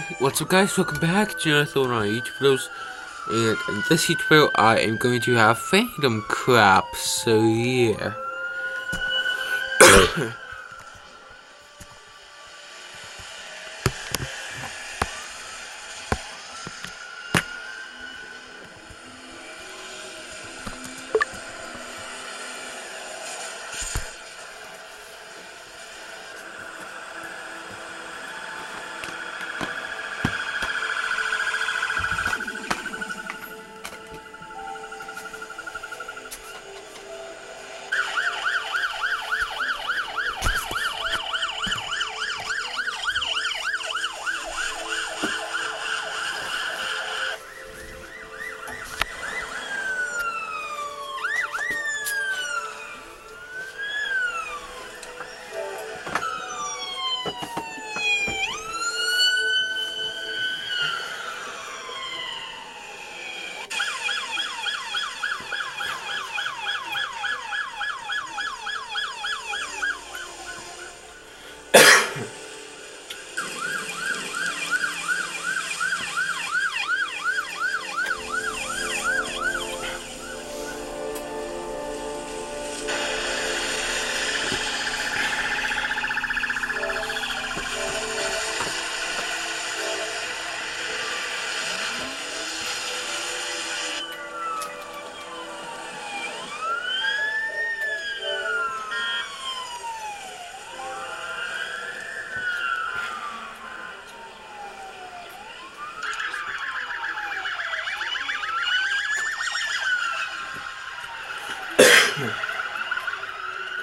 What's up guys, welcome back, Jonathan on our YouTube videos, and in this YouTube video I am going to have fandom crap, so yeah.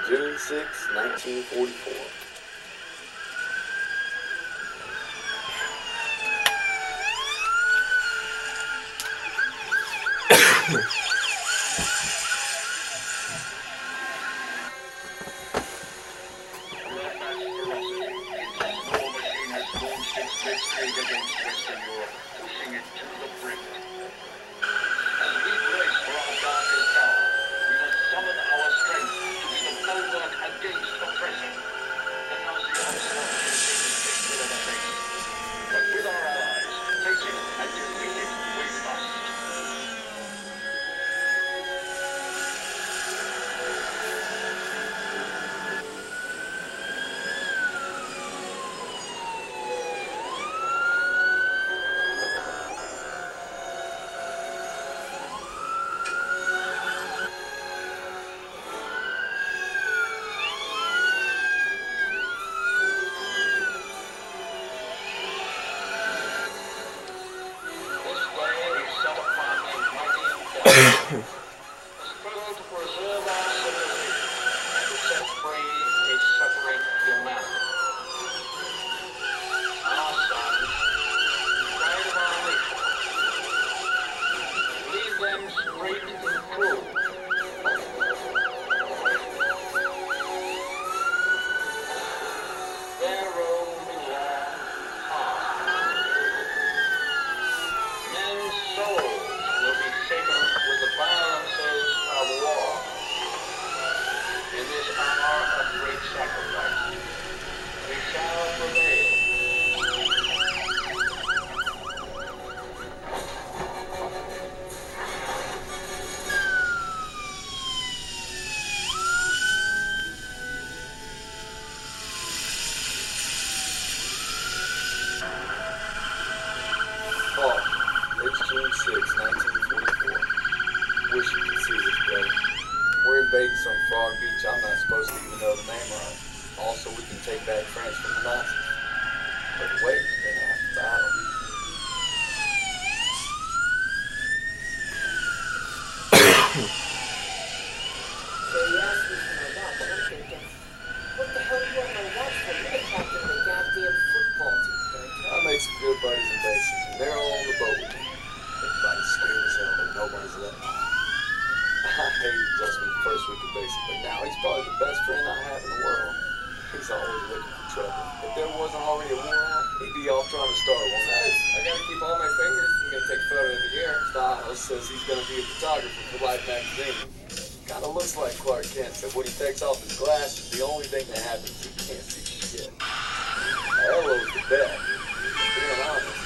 June 6, 1944. It's June 6, 1944. Wish you could see this, brother. We're invading some frog beach I'm not supposed to even know the name of. Also, we can take back France from the Nazis. But wait, then half the battle. So you asked me for my watch, and I'm thinking, what the hell do you want my watch for? You're the captain of the goddamn football team, I made some good buddies in basic, and they're all on the boat with me. Everybody's scared as hell, but nobody's letting me. I hated Justin the first week of basic, but now he's probably the best friend I have in the world. He's always looking for trouble. If there wasn't already a war on, he'd be off trying to start one. I gotta keep all my fingers. I'm gonna take a photo of the year. Styles says he's gonna be a photographer for Life magazine. Kinda looks like Clark Kent, but when he takes off his glasses, the only thing that happens is he can't see shit. Hello's the best. Being honest,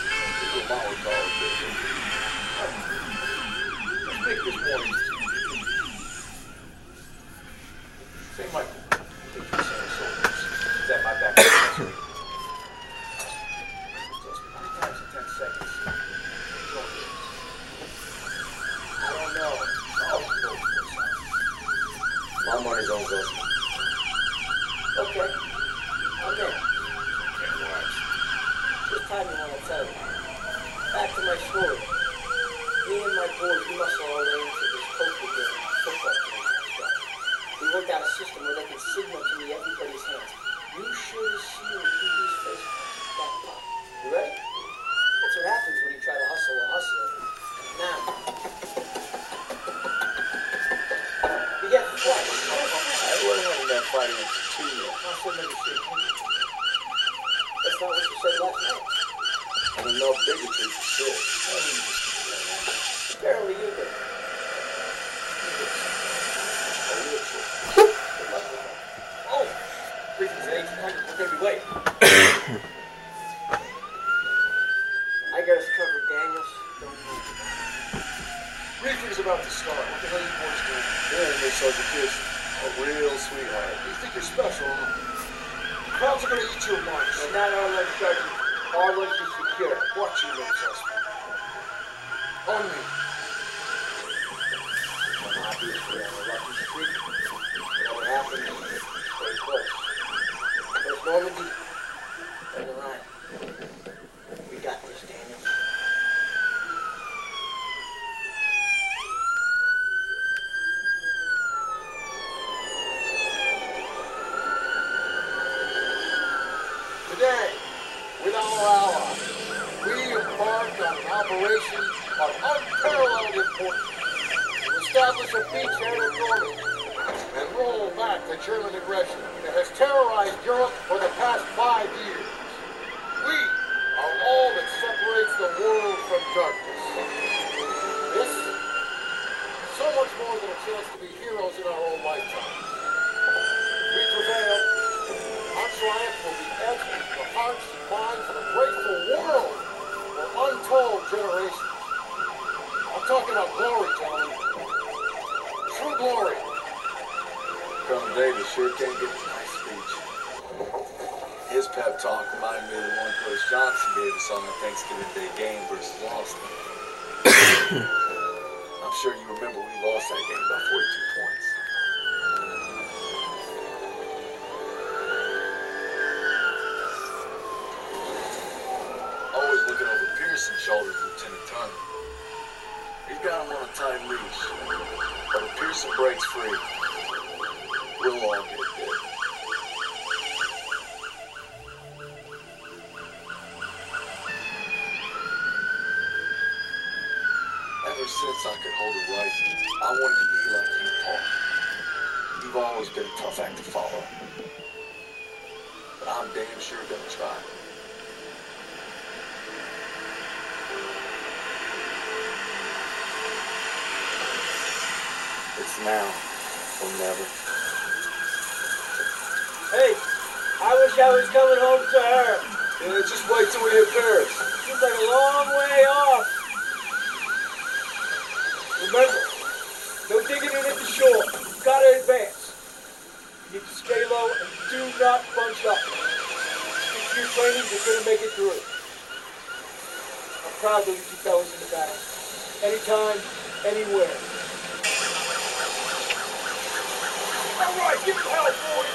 time you want to tell it. Back to my story. Me and my boys, we muscle our way into this poker game, football game. We worked out a system where they can signal to me everybody's hands. You should have seen TV's face. That pop. You ready? That's what happens when you try to hustle a hustler. Now, you get the fight. I wasn't having that fight in 2 years. That's not what you said last night. And enough bigotry for sure. Apparently you did. Oh! Briefings at 1800 with every way. I got us covered, Daniels. Don't move. Briefing's about to start. What the hell you boys doing? Yeah, Miss Sergeant Pearson. A real sweetheart. You think you're special, huh? Crowds are gonna eat your lunch. And not our lunch, Sergeant. Our lunch is secure. Watch your lips, husband. On me. Obviously, on a lucky street. You know what happened? Very close. There's Normandy. There's the line. We got this, Daniel. Today, with our allies, we embark on an operation of unparalleled importance to establish a beachhead in Normandy and roll back the German aggression that has terrorized Europe for the past 5 years. We are all that separates the world from darkness. This is so much more than a chance to be heroes in our own lifetime. If we prevail, our triumph will be etched into the hearts and minds of a grateful world for untold generations. I'm talking about glory, gentlemen. True glory. Colonel Davis sure can't get a nice speech. His pep talk reminded me of the one Coach Johnson gave us on the Thanksgiving Day game versus Austin. I'm sure you remember we lost that game by 42 points. Always looking over Pearson's shoulders, Lieutenant Turner. He's got him on a tight leash. But if Pearson breaks free, we'll all get dead. Ever since I could hold a rifle, I wanted to be like you, Paul. You've always been a tough act to follow. But I'm damn sure gonna try. It's now or never. Hey, I wish I was coming home to her. Yeah, just wait till we hit Paris. Seems like a long way off. Remember, no digging in at the shore. You gotta advance. You need to stay low and do not bunch up. Stick to your training, you're gonna make it through. I'm proud to lead you fellas in the battle. Anytime, anywhere. All right, give it hell, boys.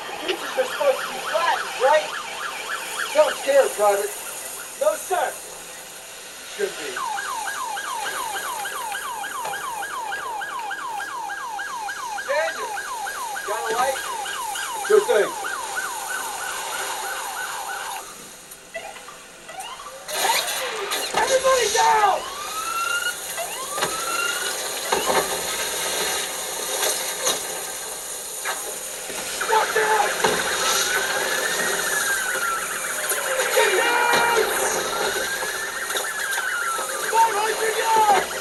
The beaches are supposed to be flattened, right? Don't scare, Private. No, sir. Should be. Daniel, got a light? Sure thing. Everybody down! Watch out! Get down! 500 yards!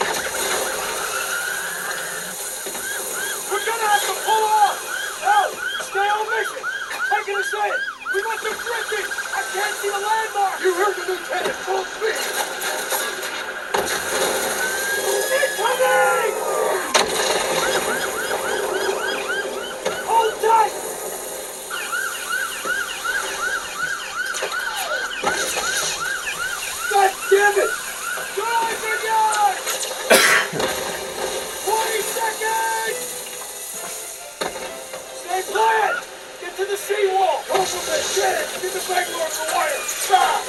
We're gonna have to pull off! No! Stay on mission! Taking us in! We must be drifting! I can't see the landmark! You heard the lieutenant. Full speed. Incoming! Hold tight! God damn it! Charlie Brigade! 20 seconds! Stay quiet! Get to the seawall! Hold from the shit! Get the Bangalore for wire! Stop!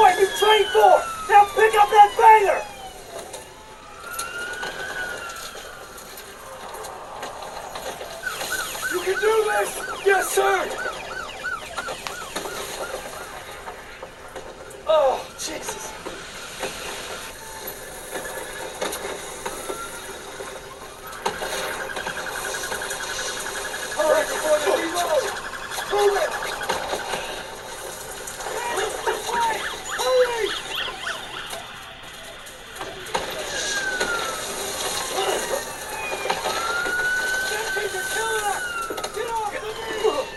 what you trained for! Now pick up that banger! You can do this! Yes, sir! Oh, Jesus! Hurry before they reload! Move it! Hurry! Sentries are killing us! Get off of me!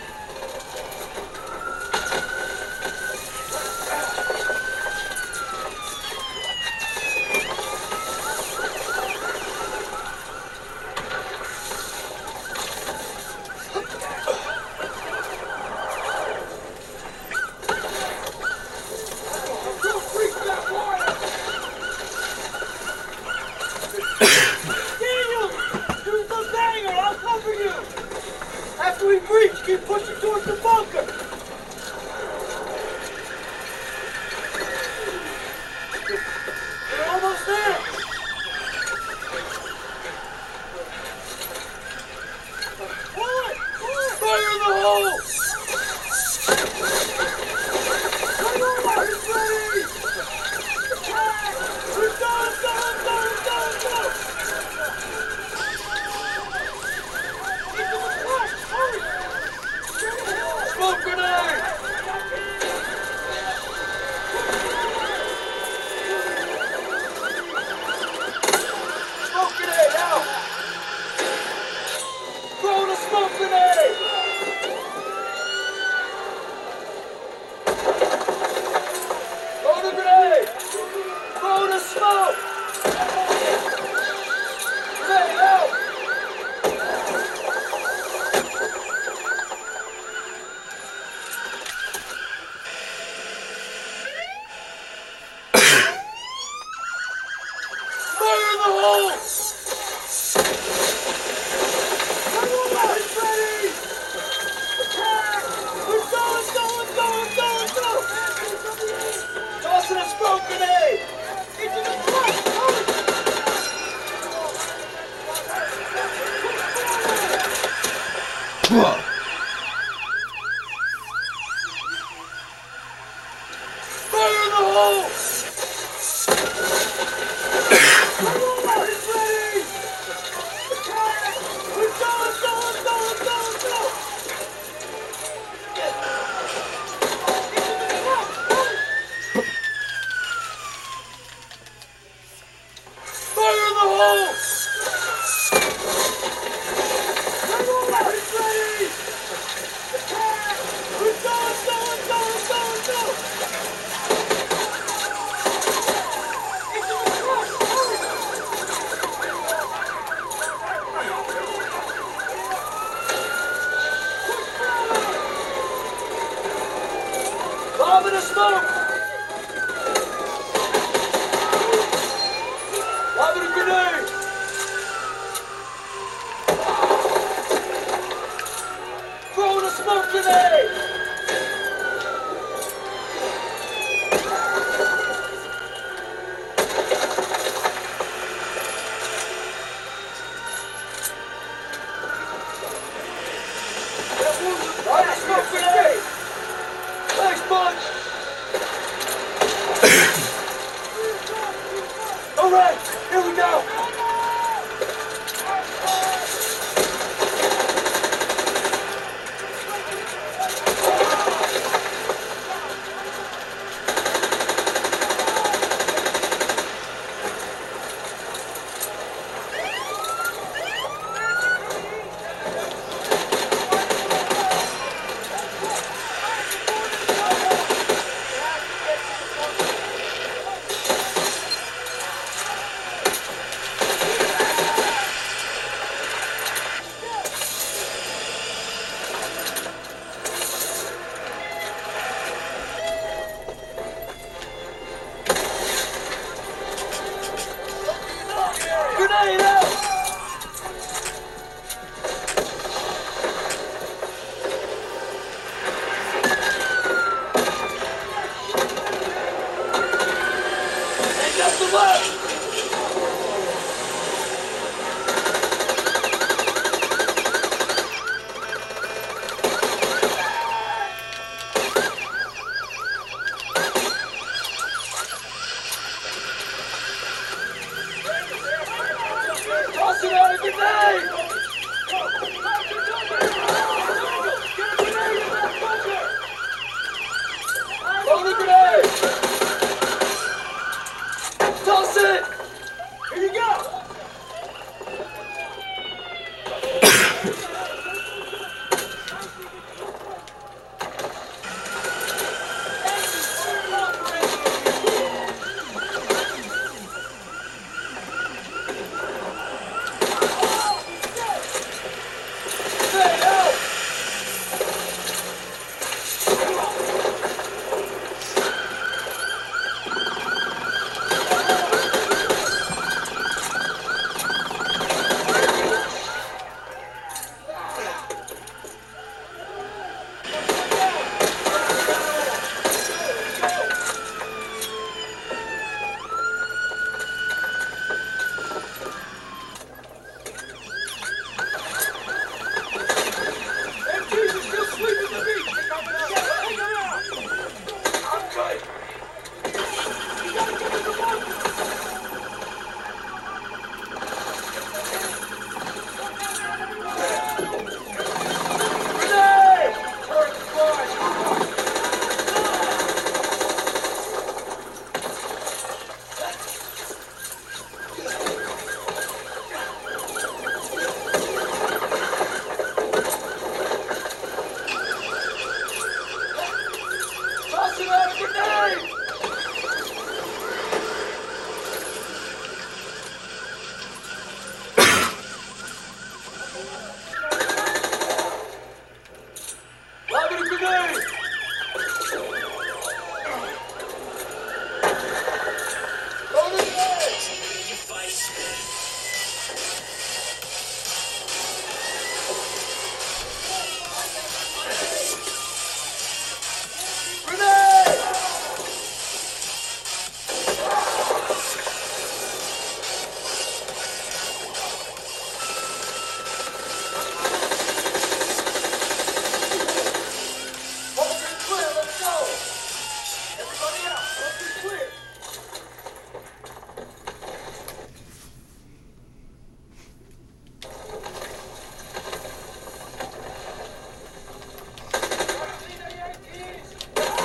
Don't freak that water! Daniel! Use the banger! I'll cover you! After we breach, keep pushing towards the bunker! We're almost there! Pull it! Pull it! Fire in the hole! Come on, he's ready! We're done, done, done, done, done! Into the front! Hurry! Smoke grenade! Smoke grenade out! Throw the smoke grenade! Throw the grenade! Throw the smoke! Grenade out! Fire in the hole! Everyone, it's ready! Attack! We're going! Tossing a smoke grenade! Into the front! Hurry! Fire in the hole! Everyone, it's ready! Attack! We're going! Into the front! Hurry! Fire in the hole! Everyone, it's ready! Attack! We're going! Into the front! Hurry! Bomb in the smoke! Bomb in a grenade! Throw in a smoke grenade! Throw in a smoke grenade! Thanks, Bunch! All right, here we go! Grenade! Throw the grenade! Officer clear, let's go! Everybody out, officer clear!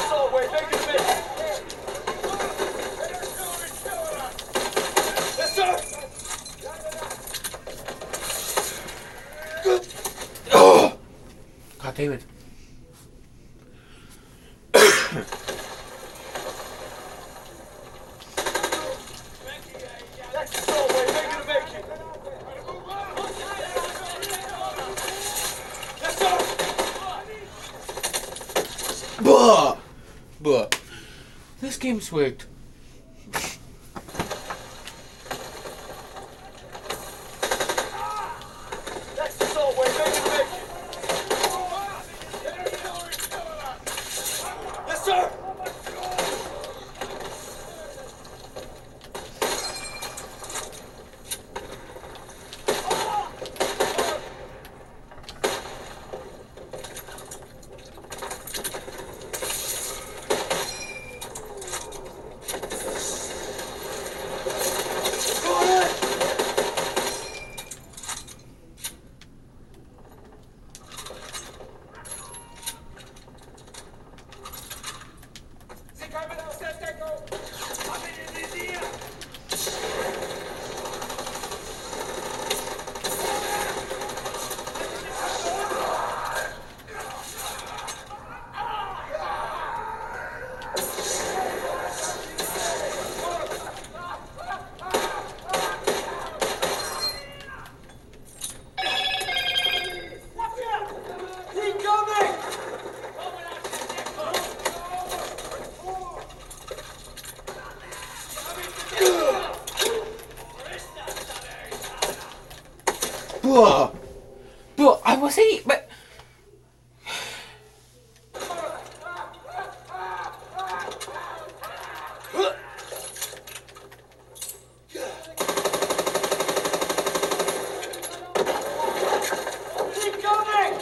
So, wait, make it fit. Yes, sir! God damn it. That's so, wait, make it a vacant. Yes, sir! Buh! Buh. This game's rigged. That's so, wait, make it a vacant. Yes, sir! Go ahead! Keep coming! Buh! Buh! I was eating, but. Keep coming!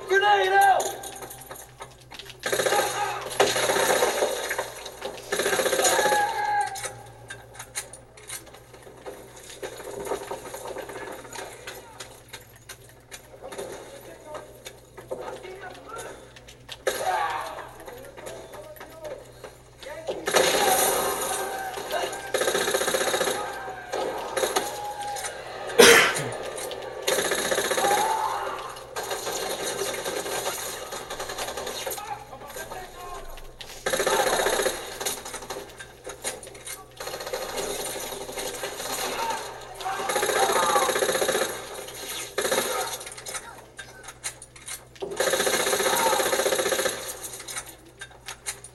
Grenade out!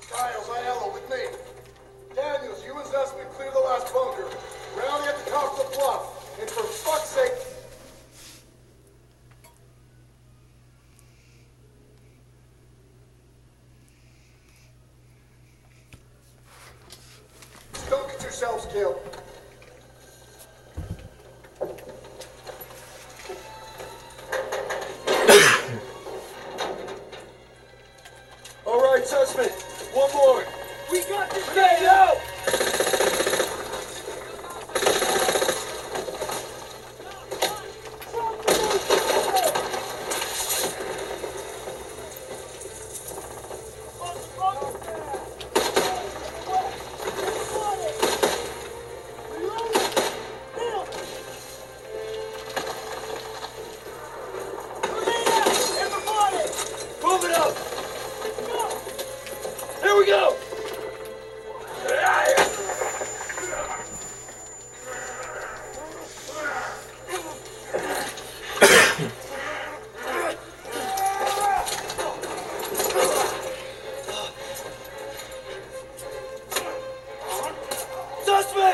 Giles, Aiello with me. Daniels, you and Zussman clear the last bunker. Rally at the top of the bluff. And for fuck's sake... Don't get yourselves killed. All right, Sussman. One more. We got this. Grenade out!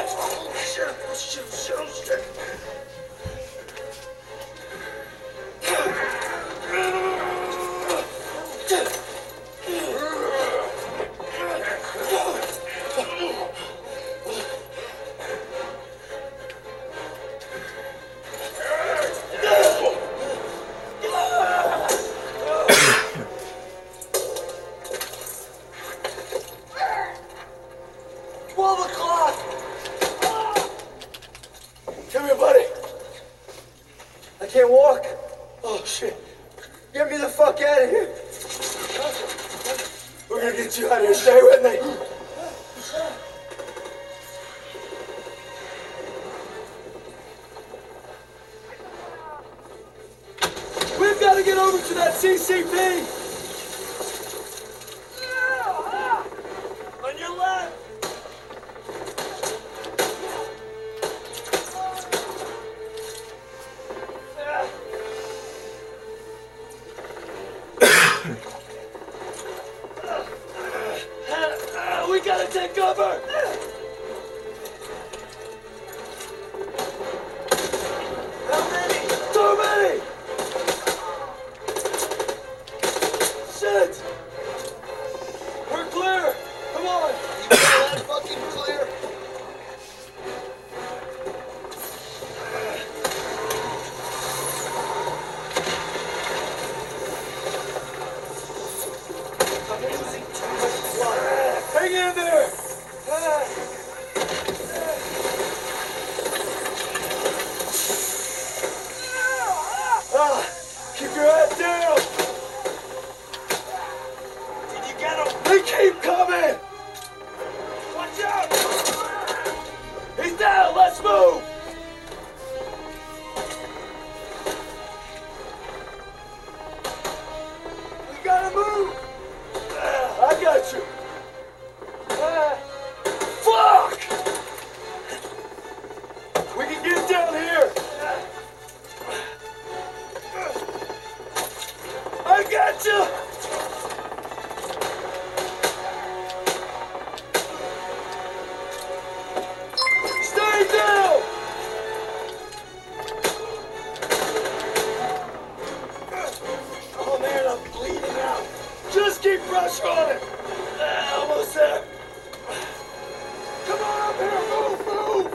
shit! Oh shit! Oh shit! Oh shit! Oh shit! Come here, buddy. I can't walk. Oh, shit. Get me the fuck out of here. We're gonna get you out of here. Stay with me. We've got to get over to that CCP. On your left. We gotta take cover! How many? Too many! Shit! We're clear! Come on! You call that fucking clear? I'm losing too much blood. Hang in there! Keep your head down! Did you get him? They keep coming! Watch out! He's down! Let's move! We gotta move! I got you! Fuck! We can get down here! I got you! Stay down! Oh man, I'm bleeding out. Just keep pressure on it. Almost there. Come on up here, move, move!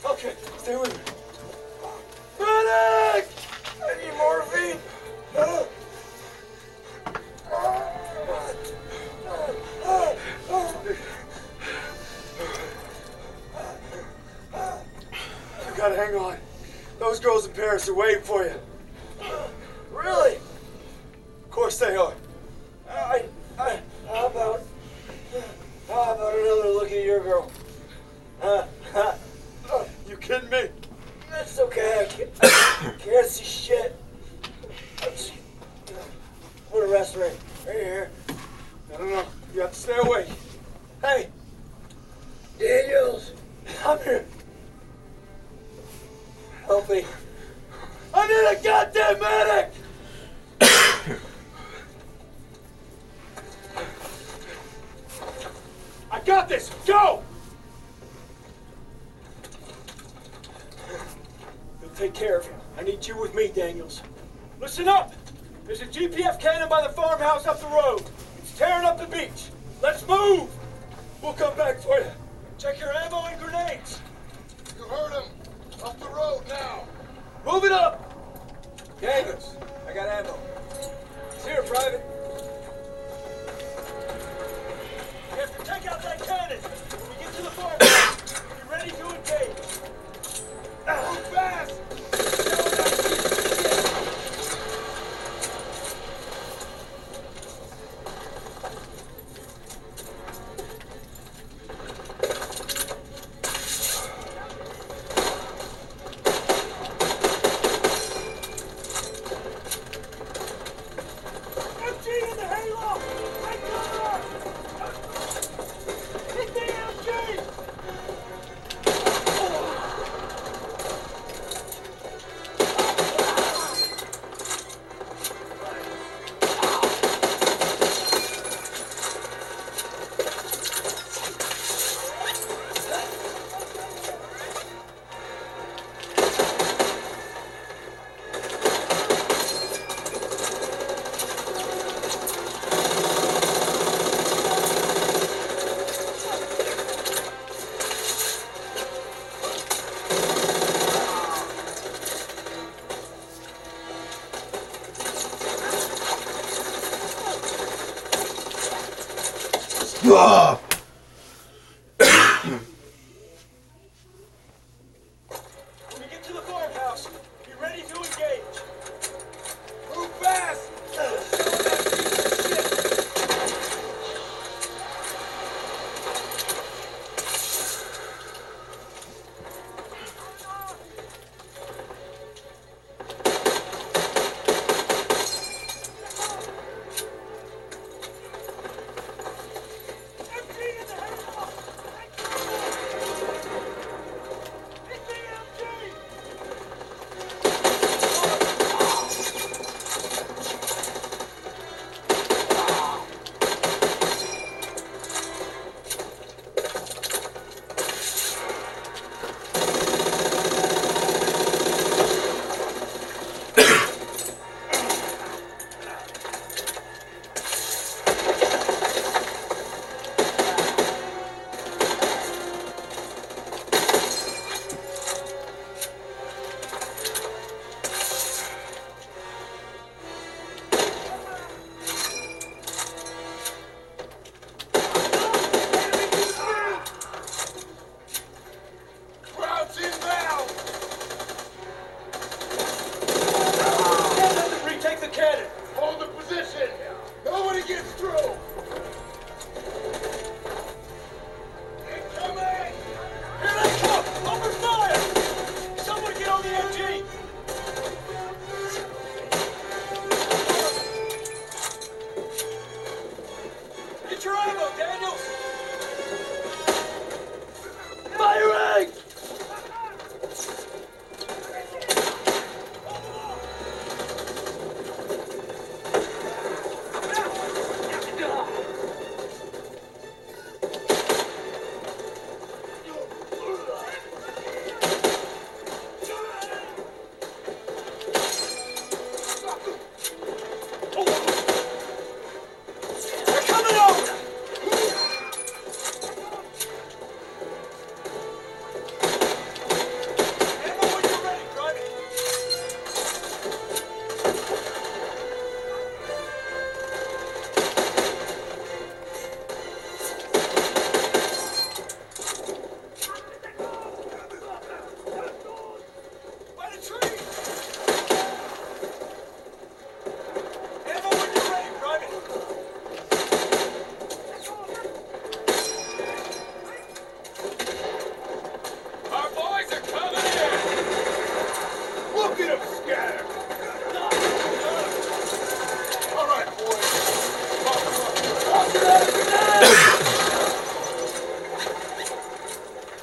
Okay, stay with me. Medic! I need morphine. You gotta hang on. Those girls in Paris are waiting for you. Really? Of course they are. How about another look at your girl? You kidding me? That's okay. I can't see shit. Put a rest ring right here. No. You have to stay awake. Hey, Daniels, come here. Help me. I need a goddamn medic! I got this! Go! You'll take care of him. I need you with me, Daniels. Listen up! There's a GPF cannon by the farmhouse up the road. It's tearing up the beach. Let's move! We'll come back for you. Check your ammo and grenades. You heard him. Up the road now. Move it up! Davis, I got ammo. It's here, Private. We have to take out that cannon. When we get to the farmhouse, be ready to engage. Move fast! When we get to the farmhouse, be ready to engage. Move fast! Crouch in now! Retake the cannon! Hold the position! Nobody gets through! Incoming! Here they come! Open fire! Someone get on the MG! Get your ammo, Daniels! Firing! They're coming over! Ammo when you're ready, Private! By the tree! Ammo when you're ready, Private! Our boys are coming in! Look at them scatter! All right, boys.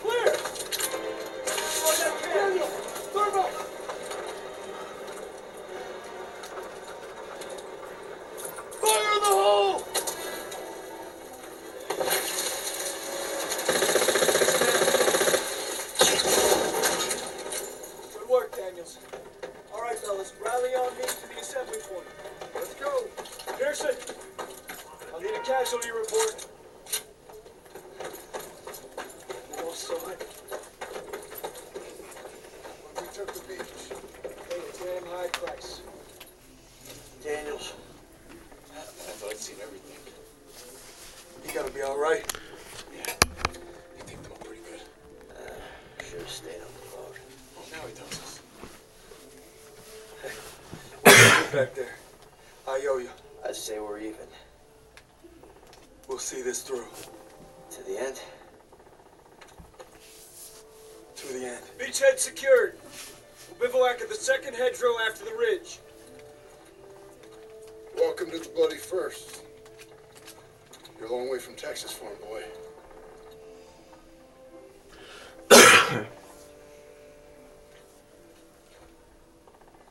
Clear! Slow down, Daniel! Thermal! Fire in the hole! Good work, Daniels. All right, fellas, rally on me to the assembly point. Let's go. Pearson, I'll need a casualty report. We all saw it. When we took the beach. Paid a damn high price. Daniels. I thought I'd seen everything. You gotta be all right. Yeah. You think them pretty good. Should have stayed on the road. Well, now he tells us. Get back there. I owe you. I'd say we're even. We'll see this through. To the end? To the end. Beachhead secured. We'll bivouac at the second hedgerow after the ridge. Welcome to the Bloody First. You're a long way from Texas, farm boy.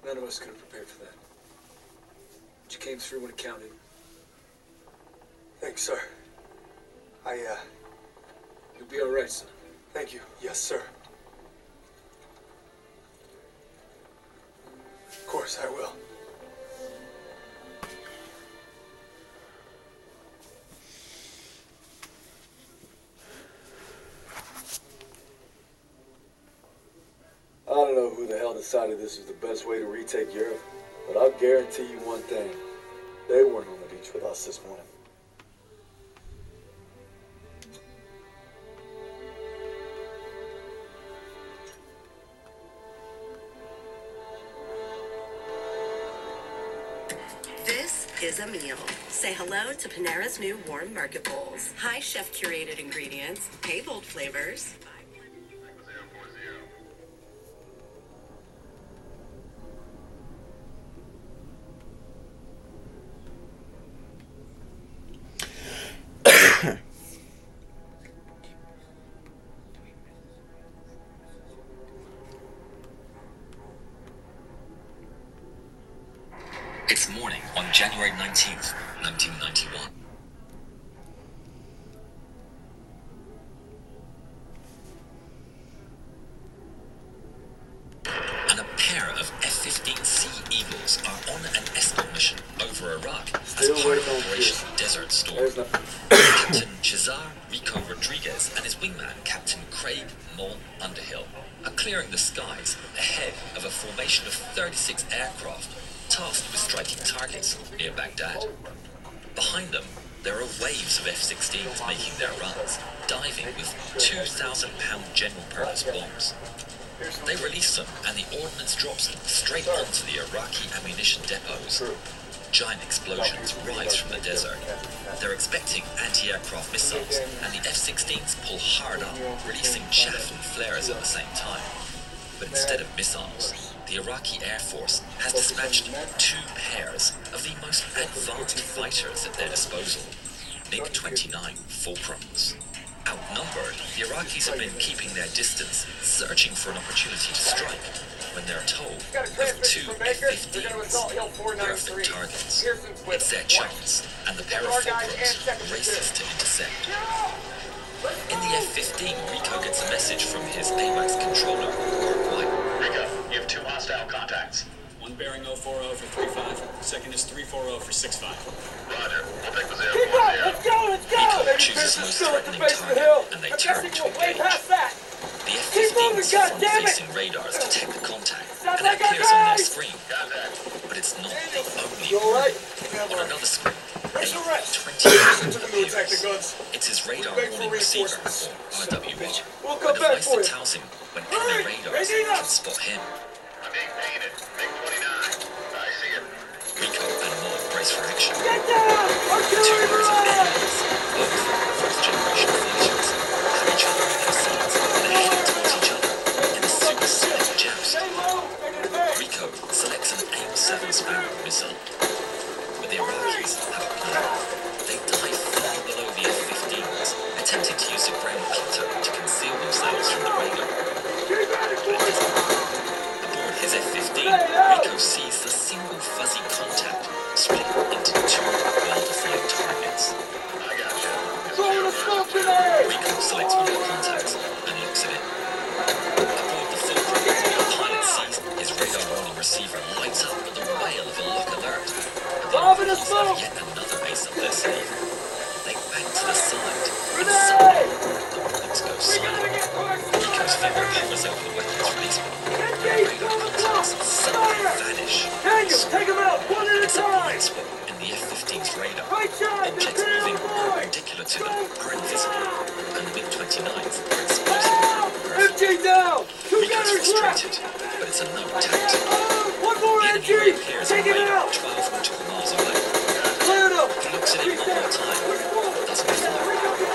None of us could have prepared for that. But you came through when it counted. Thanks, sir. You'll be all right, son. Thank you. Yes, sir. Of course I will. I don't know who the hell decided this was the best way to retake Europe, but I'll guarantee you one thing. They weren't on the beach with us this morning. is a meal. Say hello to Panera's new warm market bowls. High chef curated ingredients, hey bold flavors. It's morning on January 19th, 1991. And a pair of F-15C Eagles are on an escort mission over Iraq as part of Operation Desert Storm. Captain Cesar Rico Rodriguez and his wingman, Captain Craig Mole Underhill, are clearing the skies ahead of a formation of 36 aircraft tasked with striking targets near Baghdad. Behind them, there are waves of F-16s making their runs, diving with 2,000-pound General Purpose bombs. They release them, and the ordnance drops straight onto the Iraqi ammunition depots. Giant explosions rise from the desert. They're expecting anti-aircraft missiles, and the F-16s pull hard up, releasing chaff and flares at the same time. But instead of missiles, the Iraqi Air Force has dispatched 2 pairs of the most advanced fighters at their disposal, MiG-29 Fulcrums. Outnumbered, the Iraqis have been keeping their distance, searching for an opportunity to strike, when they're told of 2 F-15s, perfect targets. It's their chance, and the pair of Fulcrums races to intercept. In the F-15, Rico gets a message from his AWACS controller, Mark White. Rico, you have 2 hostile contacts. One bearing 040 for 35. Second is 340 for 65. Roger. We'll take the 040. Keep up! Let's go! Let's go! Rico chooses the most threatening target, and they turn to Way engage. past that! The Keep moving, F-15's goddammit! front-facing radars detect the contact, Stop and that like appears on their guys! screen. Contact. But it's not the only You alright? On another screen, Where's the rest? 20 Took him to attack the guns. It's his radar Beg for warning receiver, reinforcements. or RWR, We'll a come back device for that you. tells him when Hurry! enemy radars Raising can up! spot him. I'm being painted. MiG-29. I see it. Rico and Maul brace for action. Get down! Two Artillery pairs of run! enemies, both fourth-generation fighters, have each other on their sides, and they're heading towards each other in a supersonic joust. Stay low! Make it advance! Rico selects an AIM-7 Sparrow missile, but the Iraqis have a plan. They dive far below the F-15s, attempting to use the ground cutter to conceal themselves from the radar. Keep at it, boys! Aboard his F-15, Rico sees the single fuzzy contact split into 2 well-defined targets. I got you. Throw the smoke grenade! Rico selects one of the contacts and looks at it. Aboard the Fulcrum, the pilot sees his radar warning receiver lights up with a wail of a lock alert. But Bob in the the Iraqis have smoke! yet another ace up their sleeve. They back to the side, and Grenade! suddenly the weapons go We gotta silent. get close! Rico's finger hovers over the weapons release button, and the Engage! radar Throw the contacts smoke! suddenly Fire! vanish. Hang him! Take him out! One at a It's a time! blind spot in the F-15's radar. Right side! They're Objects clear moving on the boy! perpendicular to them are invisible, and the MiG-29s are explosive. MG down! 2 Rico's gunners left! frustrated, but it's a no tactic. One more The enemy MG! reappears on Take it radar out! 12 nautical miles away. Clear it up! He looks at it one more time, doesn't fire.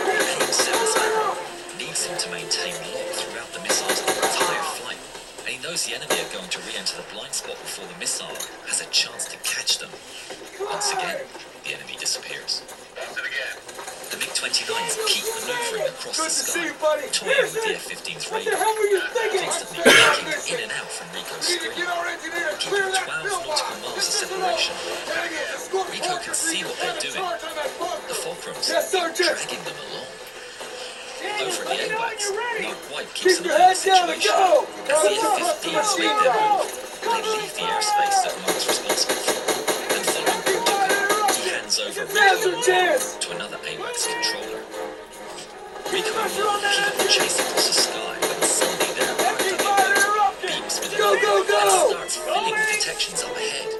The AIM-7 Sparrow needs him to maintain lock throughout the missile's entire flight, and he knows the enemy are going to re-enter the blind spot before the missile has a chance to catch them. Once again, the enemy disappears. Bounce it again. The MiG-29s keep maneuvering across the Good to see sky, you, buddy. toying with the F-15's What the radar, hell were you thinking? constantly breaking in and out from Rico's We need to screen, get our engineer to keeping clear that 12 field nautical line. miles of This is separation. Dang it, escort Rico can see what they're doing. The Fulcrums Yes, sir, Jim. dragging them along. Daniel, Over let the me know when AWACS, you're ready. Mark White keeps Keep an your eye on head the down and situation. go. As the F-15s make their move, they leave the airspace that Mark's responsible for, and following protocol, he hands over Now's your Rico chance. to another AWACS controller. Rico and Mark keep on chasing across the sky when suddenly their RWR beeps with an Go, go, alert go. and starts filling the detections up ahead.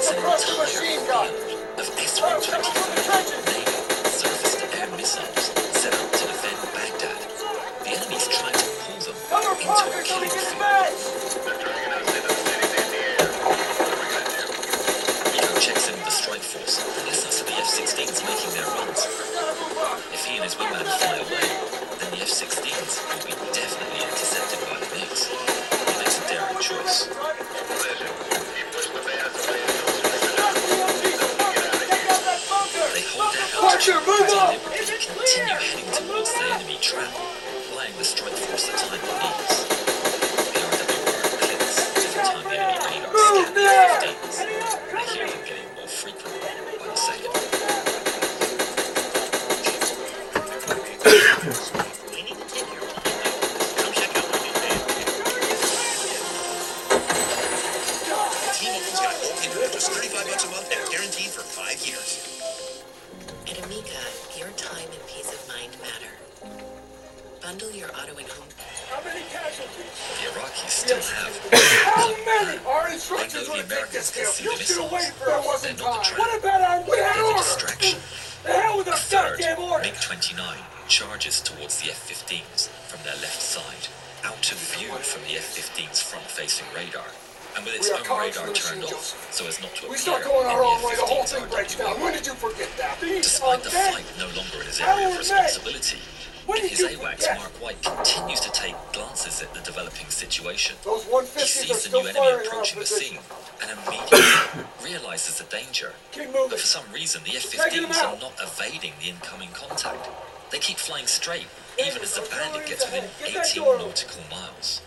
It's an entire field of S-125 Navy surface-to-air missiles set up to defend Baghdad. The enemy's trying to pull them Cover into a Parker, killing coming field. back. They're dragging us into the cities in the air. What are we gonna do? Rico checks in with the strike strike force and listens to the F-16s making their runs. If he and his wingman fly away, then the F-16s will be definitely intercepted by the MiGs. He makes a daring choice. They hold their altitude and deliberately continue heading towards the enemy trap, flying the strike force the time it needs. The RWR clicks every time the enemy radar scans the F-15s. They hear them getting more frequent by the second. We need to take your time. Come check out my new band. T-Mobile's got ultimate for just $35 a month and guaranteed for 5 years. At Amica, your time and peace of mind matter. Bundle your auto and home. How many casualties? The Iraqis still have How many? Our They instructions know were the to take Americans this can deal. see You the should have missiles. waited for it wasn't They're not the time. trap. What about our we had They're the orders? distraction. The hell with A our third, goddamn orders. MiG-29 charges towards the F-15s from their left side, out of view from the F-15's front-facing radar, and with its We are own cards radar from the turned machine off so as not to We appear start going our in own way, the the whole F-15's thing breaks down. RWR. When did you forget that? These Despite the are men. fight no longer in his How area of are men? responsibility, When in did his you AWACS, forget? Mark White continues to take glances at the developing situation. Those He 150s are sees the still new enemy firing on our approaching the position. scene and immediately realizes the danger. Keep But moving. for some reason, the Taking F-15s them are out. not evading the incoming contact. They keep flying straight, even as the bandit gets within 18 nautical miles.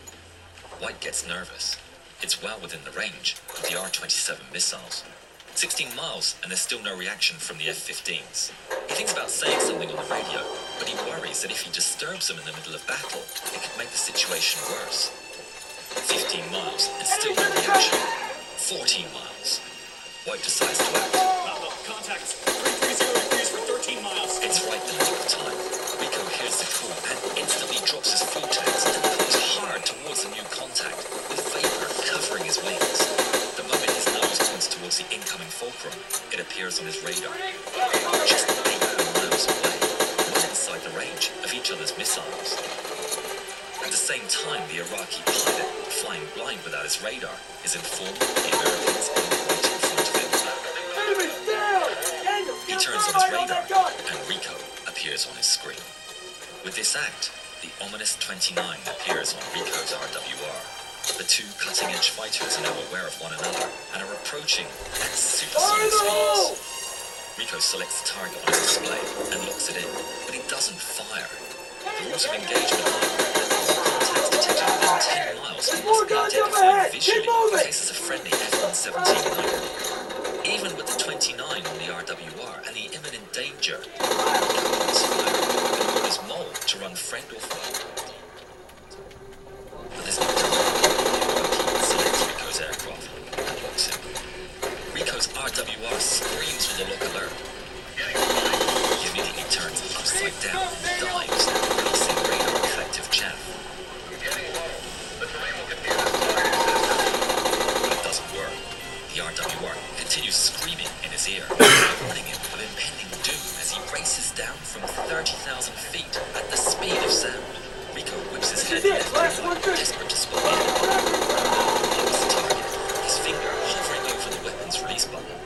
White gets nervous. It's well within the range of the R-27 missiles. 16 miles, and there's still no reaction from the F-15s. He thinks about saying something on the radio, but he worries that if he disturbs them in the middle of battle, it could make the situation worse. 15 miles, and still no reaction. 14 miles. White decides to act. Bravo, contacts. 330 degrees for 13 miles. It's right the nick of time. Rico hears the call and instantly drops his fuel tanks and pulls hard towards the new contact, with vapor covering his wings. The moment his nose points towards the incoming fulcrum, it appears on his radar. Just 8 miles away, well inside the range of each other's missiles. At the same time, the Iraqi pilot, flying blind without his radar, is informed that the Americans are right in front of him. Enemy's down! Daniel, He get a turns on his thermite on radar, that gun! and Rico appears on his screen. With this act, the ominous 29 appears on Rico's RWR. The two cutting-edge fighters are now aware of one another and are approaching at supersonic speeds. Rico selects the target on his display and locks it in, but he doesn't fire. The rules of engagement are that all contacts detected within 10 miles must be identified visually in case of a friendly F-117 Niger. Even with the 29 on the RWR and the imminent danger, Rico opens fire and orders Mole to run friend or foe. But there's no time. He selects Rico's aircraft and locks him. Rico's RWR screams with a lock alert. He immediately turns upside down and dives, releasing radar effective chaff. But it doesn't work. The RWR continues screaming in his ear, warning him of impending doom as he races down from 30,000 feet at the speed of sound. Rico whips his head left and right, desperate to spot the enemy. Locks the target, his finger hovering over the weapon's release button.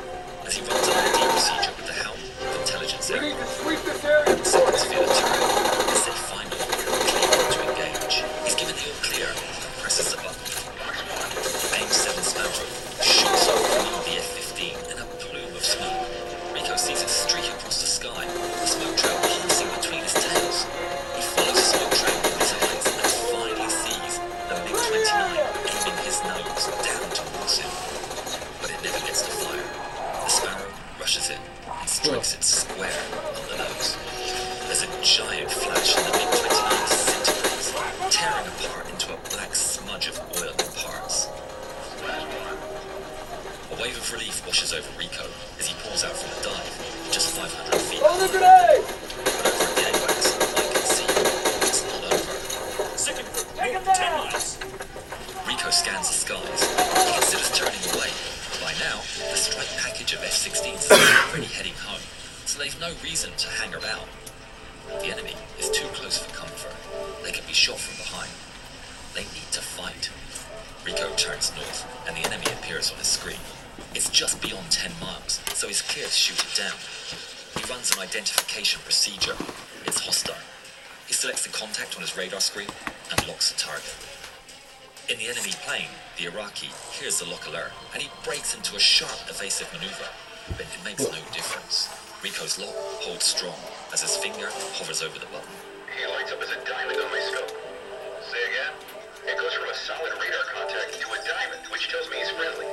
As he runs an ID procedure with the helm of intelligence We need aircraft. to sweep this area. Seconds feel a turn as they finally clear to engage. He's given the all clear and presses the button. AIM-7 Sparrow shoots off from the F-15 in a plume of smoke. Rico sees it streak across the sky, the smoke trail passing between his tails. He follows the smoke trail with his eyes and finally sees the MiG-29 aiming his nose down towards him. But it never gets to fire. The Sparrow rushes it and strikes it square on the nose. There's a giant flash and the MiG-29 disintegrates, tearing apart into a black smudge of oil and parts. A wave of relief washes over Rico as he pulls out from the dive, just 500 feet. Throw the grenade! But over at the AWACS, I can see it's not over. Second group, move to 10 miles. Rico scans the skies. He considers turning away. By now, the strike package of F-16s is already heading home, so they've no reason to hang about. The enemy is too close for comfort. They can be shot from behind. They need to fight. Rico turns north, and the enemy appears on his screen. It's just beyond 10 miles, so he's clear to shoot it down. He runs an identification procedure. It's hostile. He selects the contact on his radar screen and locks the target. In the enemy plane, the Iraqi hears the lock alert and he breaks into a sharp, evasive maneuver. But it makes no difference. Rico's lock holds strong as his finger hovers over the button. He lights up as a diamond on my scope. Say again? It goes from a solid radar contact to a diamond, which tells me he's friendly.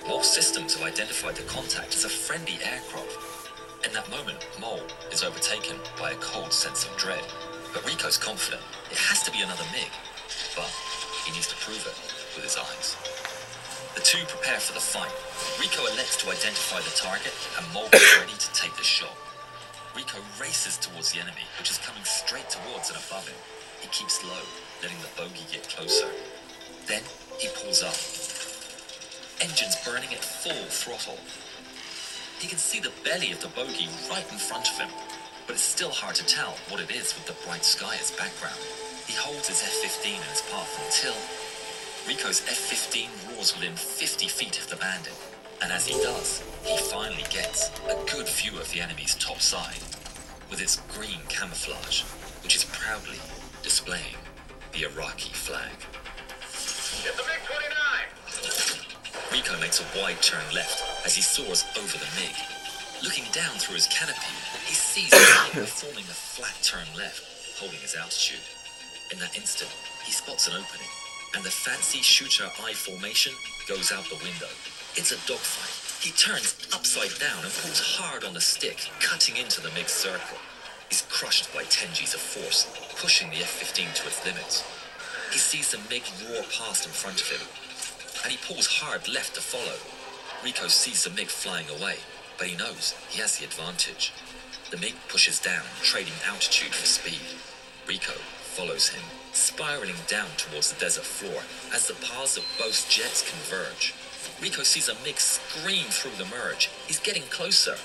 Most systems have identified the contact as a friendly aircraft. In that moment, Mole is overtaken by a cold sense of dread. But Rico's confident it has to be another MiG. But he needs to prove it with his eyes. The two prepare for the fight. Rico elects to identify the target, and Mole is ready to take the shot. Rico races towards the enemy, which is coming straight towards and above him. He keeps low, letting the bogey get closer. Then he pulls up. Engines burning at full throttle. He can see the belly of the bogey right in front of him, but it's still hard to tell what it is with the bright sky as background. He holds his F-15 in his path until Rico's F-15 roars within 50 feet of the bandit. And as he does, he finally gets a good view of the enemy's top side, with its green camouflage, which is proudly displaying the Iraqi flag. Get the MiG-29! Rico makes a wide turn left as he soars over the MiG. Looking down through his canopy, he sees the MiG performing a flat turn left, holding his altitude. In that instant, he spots an opening, and the fancy shooter I formation goes out the window. It's a dogfight. He turns upside down and pulls hard on the stick, cutting into the MiG's circle. He's crushed by 10 Gs of force, pushing the F-15 to its limits. He sees the MiG roar past in front of him, and he pulls hard left to follow. Rico sees the MiG flying away, but he knows he has the advantage. The MiG pushes down, trading altitude for speed. Rico follows him, spiraling down towards the desert floor as the paths of both jets converge. Rico sees a MiG scream through the merge. He's getting closer.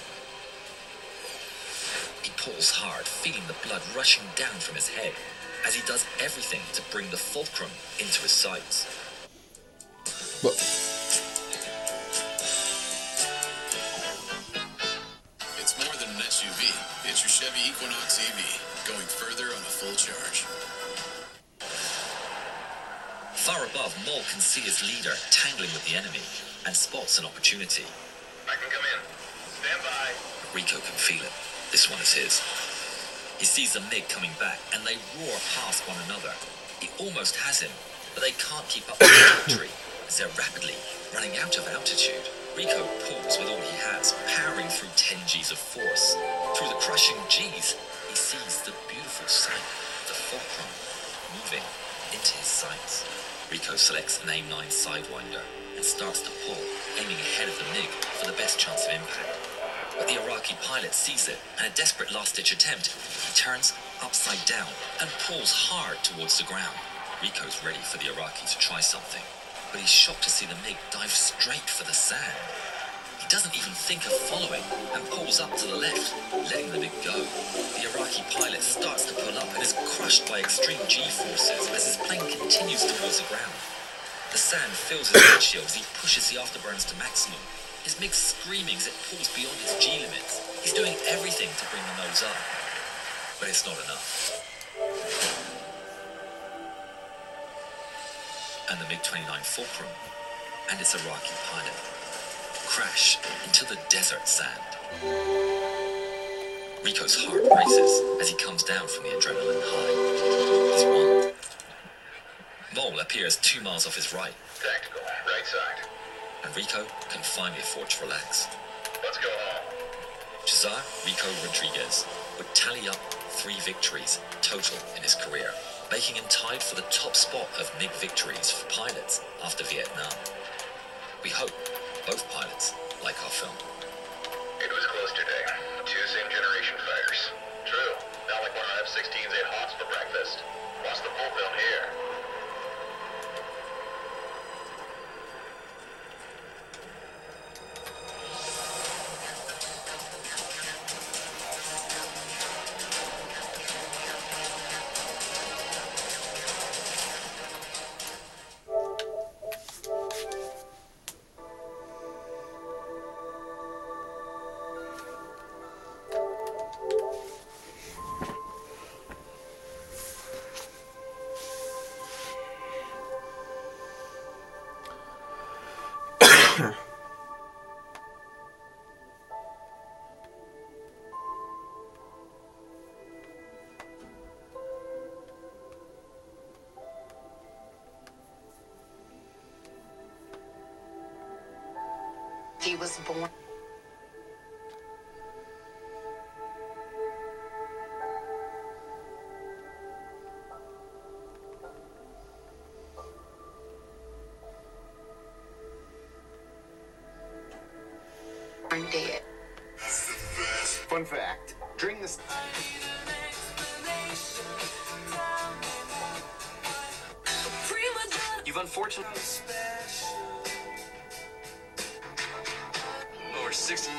He pulls hard, feeling the blood rushing down from his head as he does everything to bring the fulcrum into his sights. But it's more than an SUV. It's your Chevy Equinox EV, going further on a full charge. Far above, Mole can see his leader tangling with the enemy and spots an opportunity. I can come in. Stand by. Rico can feel it. This one is his. He sees the MiG coming back and they roar past one another. He almost has him, but they can't keep up the trajectory as they're rapidly running out of altitude. Rico pulls with all he has, powering through 10 Gs of force. Through the crushing Gs, he sees the beautiful sight of the fulcrum moving into his sights. Rico selects an AIM-9 Sidewinder and starts to pull, aiming ahead of the MiG for the best chance of impact. But the Iraqi pilot sees it, and a desperate last-ditch attempt, he turns upside down and pulls hard towards the ground. Rico's ready for the Iraqi to try something, but he's shocked to see the MiG dive straight for the sand. He doesn't even think of following and pulls up to the left, letting the MiG go. The Iraqi pilot starts to pull up and is crushed by extreme G-forces as his plane continues towards the ground. The sand fills his windshield as he pushes the afterburners to maximum. His MiG screaming as it pulls beyond its G limits. He's doing everything to bring the nose up, but it's not enough. And the MiG-29 Fulcrum and its Iraqi pilot crash into the desert sand. Rico's heart races as he comes down from the adrenaline high. He's won. Mole appears 2 miles off his right, Tactical, right side. and Rico can finally afford to relax. Let's go home. Cesar Rico Rodriguez would tally up 3 victories total in his career, making him tied for the top spot of MiG victories for pilots after Vietnam. We hope both pilots like our film. It was close today. 2 same-generation fighters. True. Not like one of our F-16s ate hops for breakfast. Watch the full film here. was born. Dead. Fun fact, during this... You've unfortunately... Over 60...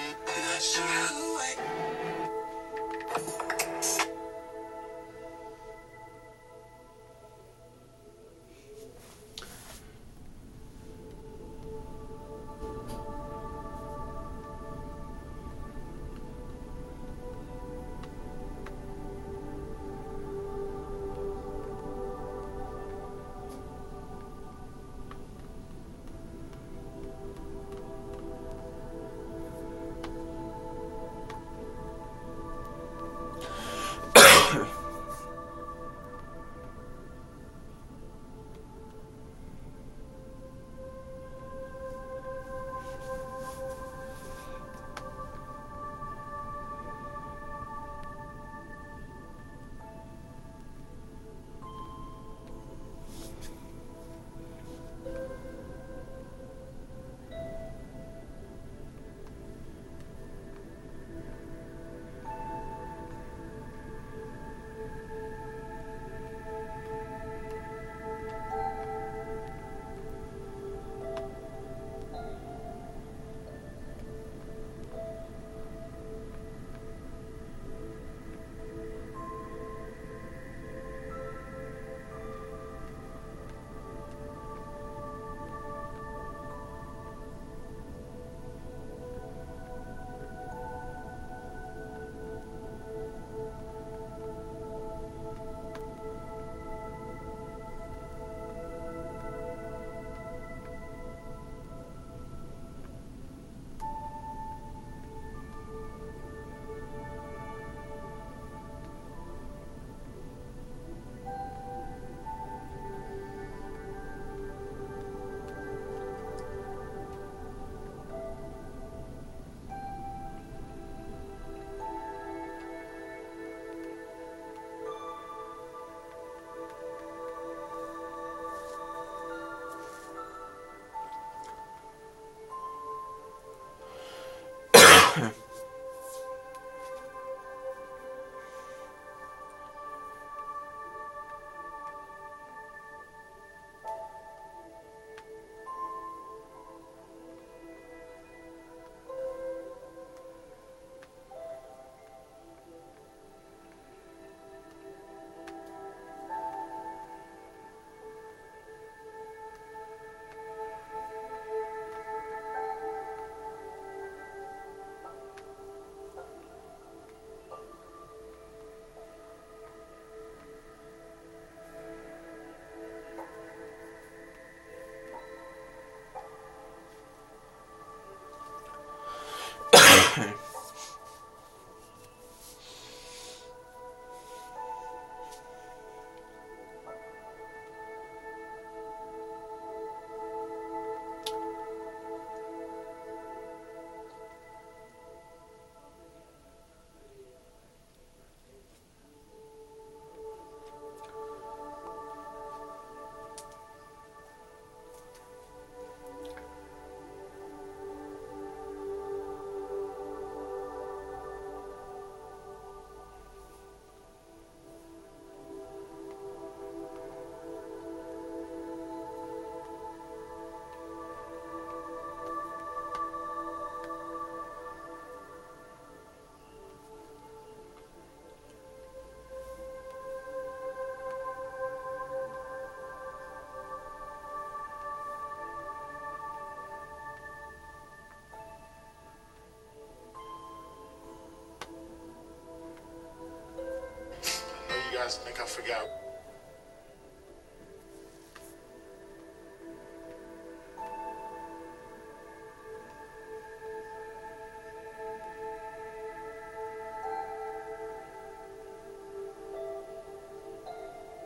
guys think I forgot.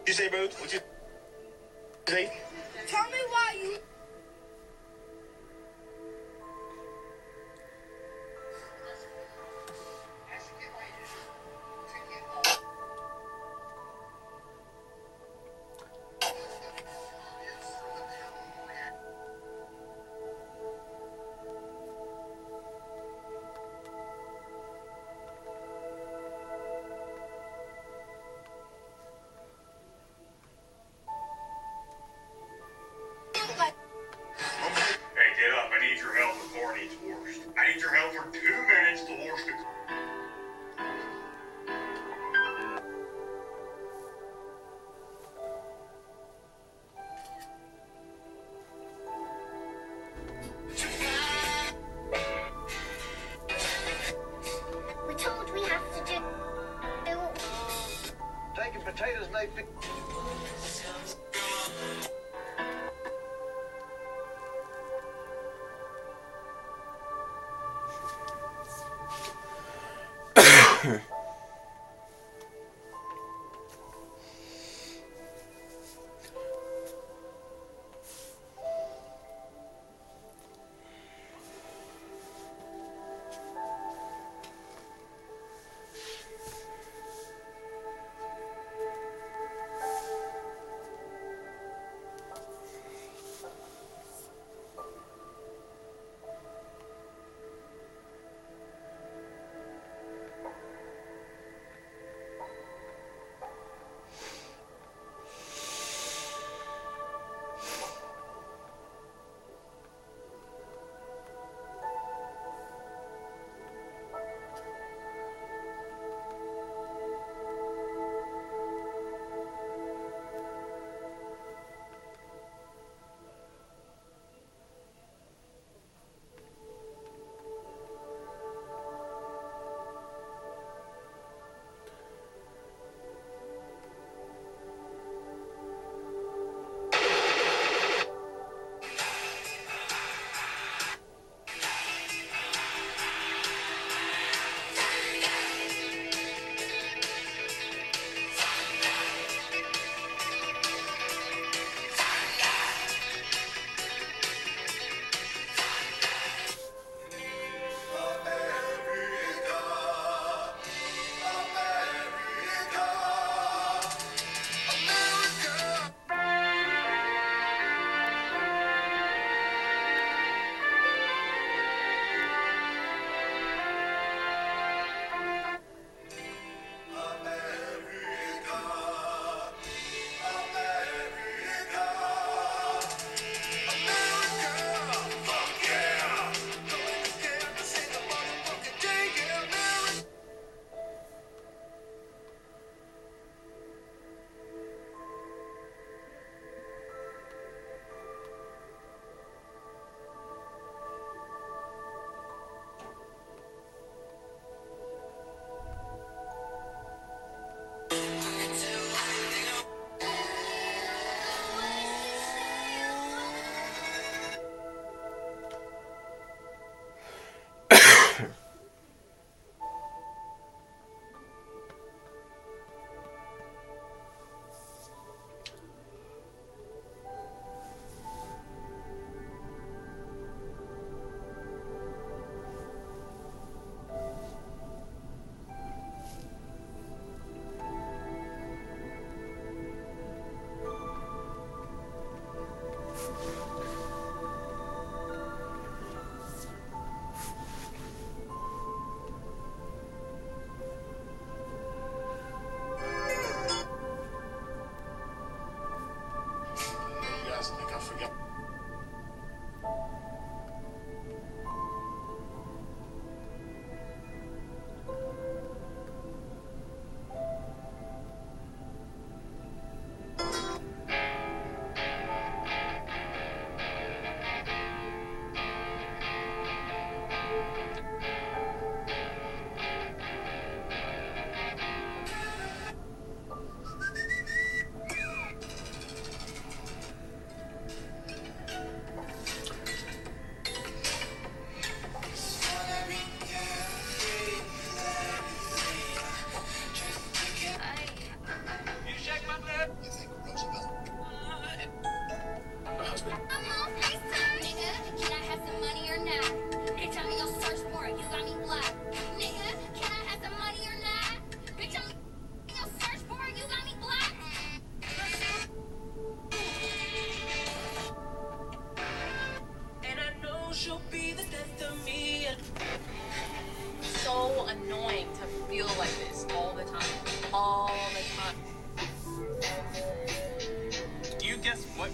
You say, bro? What you say? Tell me why you.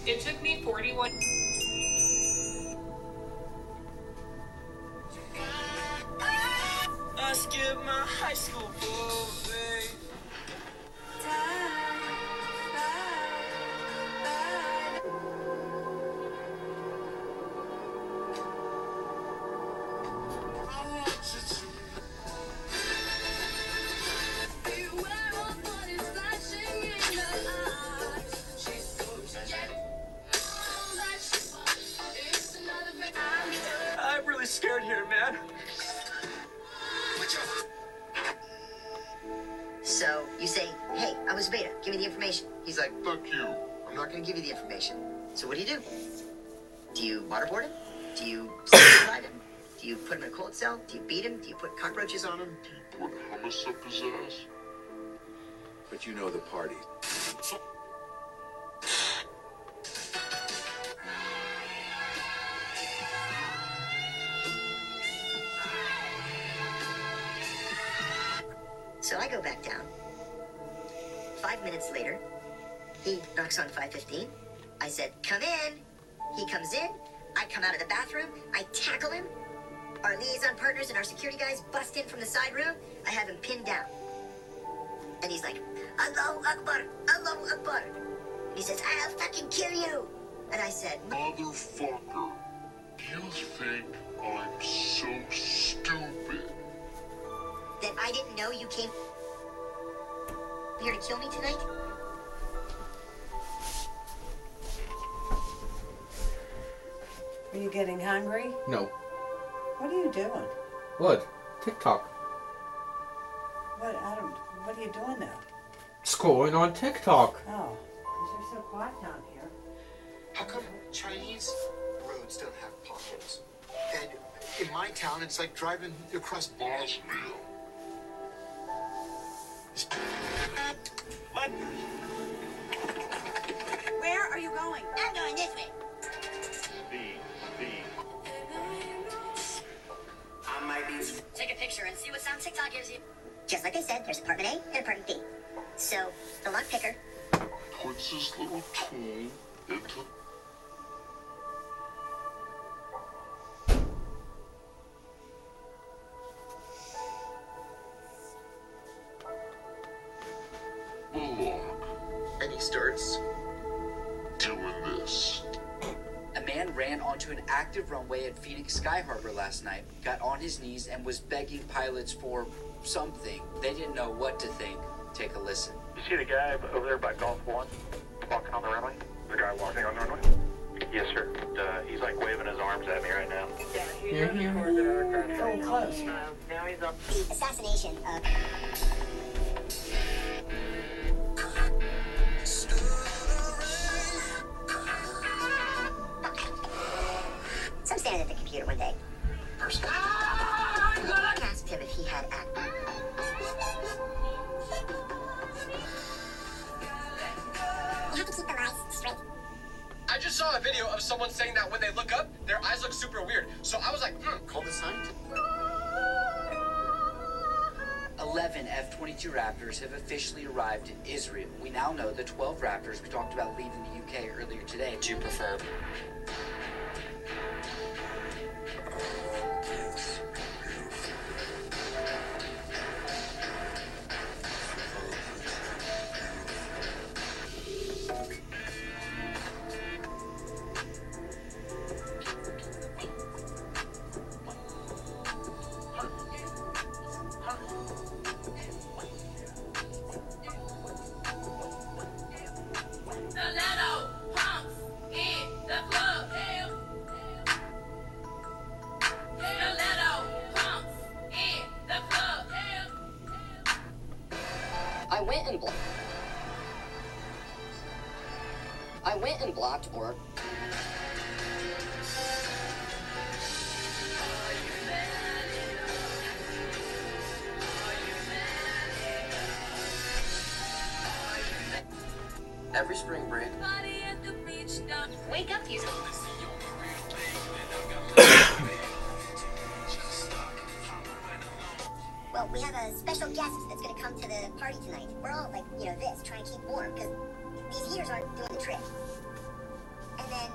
It took me 41. I skipped my high school ball, babe. I'm really scared here, man. You say, hey, I was Beta, give me the information. He's like, fuck you. I'm not gonna give you the information. So what do? Do you waterboard him? Do you slide him? Do you put him in a cold cell? Do you beat him? Do you put cockroaches on him? Do you put hummus up his ass? But you know the party. So I go back down. 5 minutes later, he knocks on 515. I said, come in. He comes in. I come out of the bathroom. I tackle him. Our liaison partners and our security guys bust in from the side room. I have him pinned down. And he's like, Allahu Akbar, Allahu Akbar. And he says, I'll fucking kill you. And I said, Motherfucker, you think I'm so stupid? that I didn't know you came here to kill me tonight? Are you getting hungry? No. What are you doing? What? TikTok. What are you doing now? Scrolling on TikTok. Oh, because you're so quiet down here. How come Chinese roads don't have potholes? And in my town, it's like driving across Bosnia. What? Where are you going? I'm going this way. I might be. Take a picture and see what sound TikTok gives you. Just like I said, there's apartment A and apartment B. So, the lock picker Puts his little tool into... the lock. And he starts doing this. A man ran onto an active runway at Phoenix Sky Harbor last night, got on his knees, and was begging pilots for something. They didn't know what to think. Take a listen. You see the guy over there by Golf 1, walking on the runway? The guy walking on the runway? Yes, sir. He's like waving his arms at me right now. So close. Now he's up. assassination of... So I'm standing at the computer one day. Asked him if he had acne. You have to keep the eyes straight. I just saw a video of someone saying that when they look up, their eyes look super weird. So I was like, call the scientist. 11 F-22 Raptors have officially arrived in Israel. We now know the 12 Raptors we talked about leaving the UK earlier today. do you prefer? I went and blocked or... Every spring break, Wake up, you. Well, we have a special guest that's going to come to the party tonight. We're all like, this, trying to keep warm, because these heaters aren't doing the trick. And then...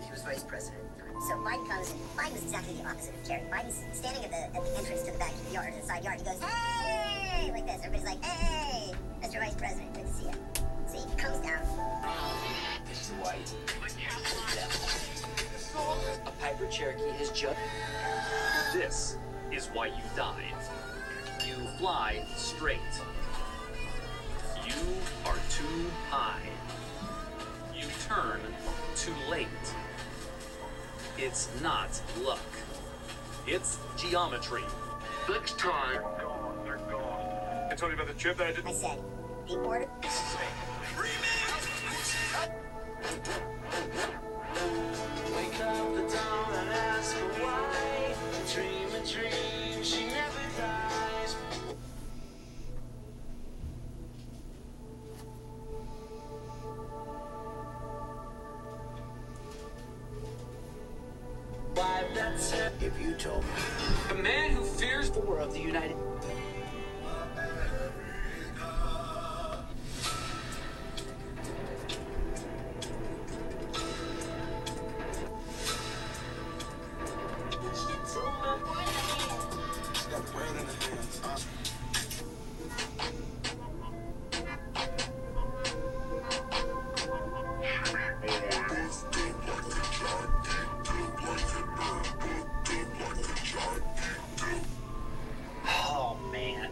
He was vice president at the time. So Biden comes, and Biden was exactly the opposite of Kerry. Biden's standing at the entrance to the backyard, to the side yard. He goes, hey! Like this. Everybody's like, hey! Mr. Vice President, good to see you. So he comes down. Mr. White. A Piper Cherokee has just... This is why you dive. You fly straight. You are too high. You turn too late. It's not luck. It's geometry. Next time. They're gone. I told you about the trip that I did. I said, the order. Wake up the dawn and ask her why. Dream a dream, she never dies. Why, that's it. If you told me. The man who fears 4 of the United. Oh, man.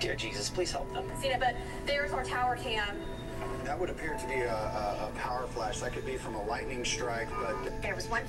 Dear Jesus, please help them. Cena, but there's our tower cam. That would appear to be a power flash. That could be from a lightning strike, but There was one.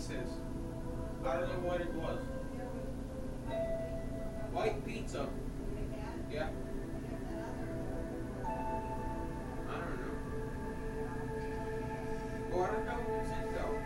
this is. I don't know what it was. White pizza. Yeah. I don't know. Oh, I don't know what's it though.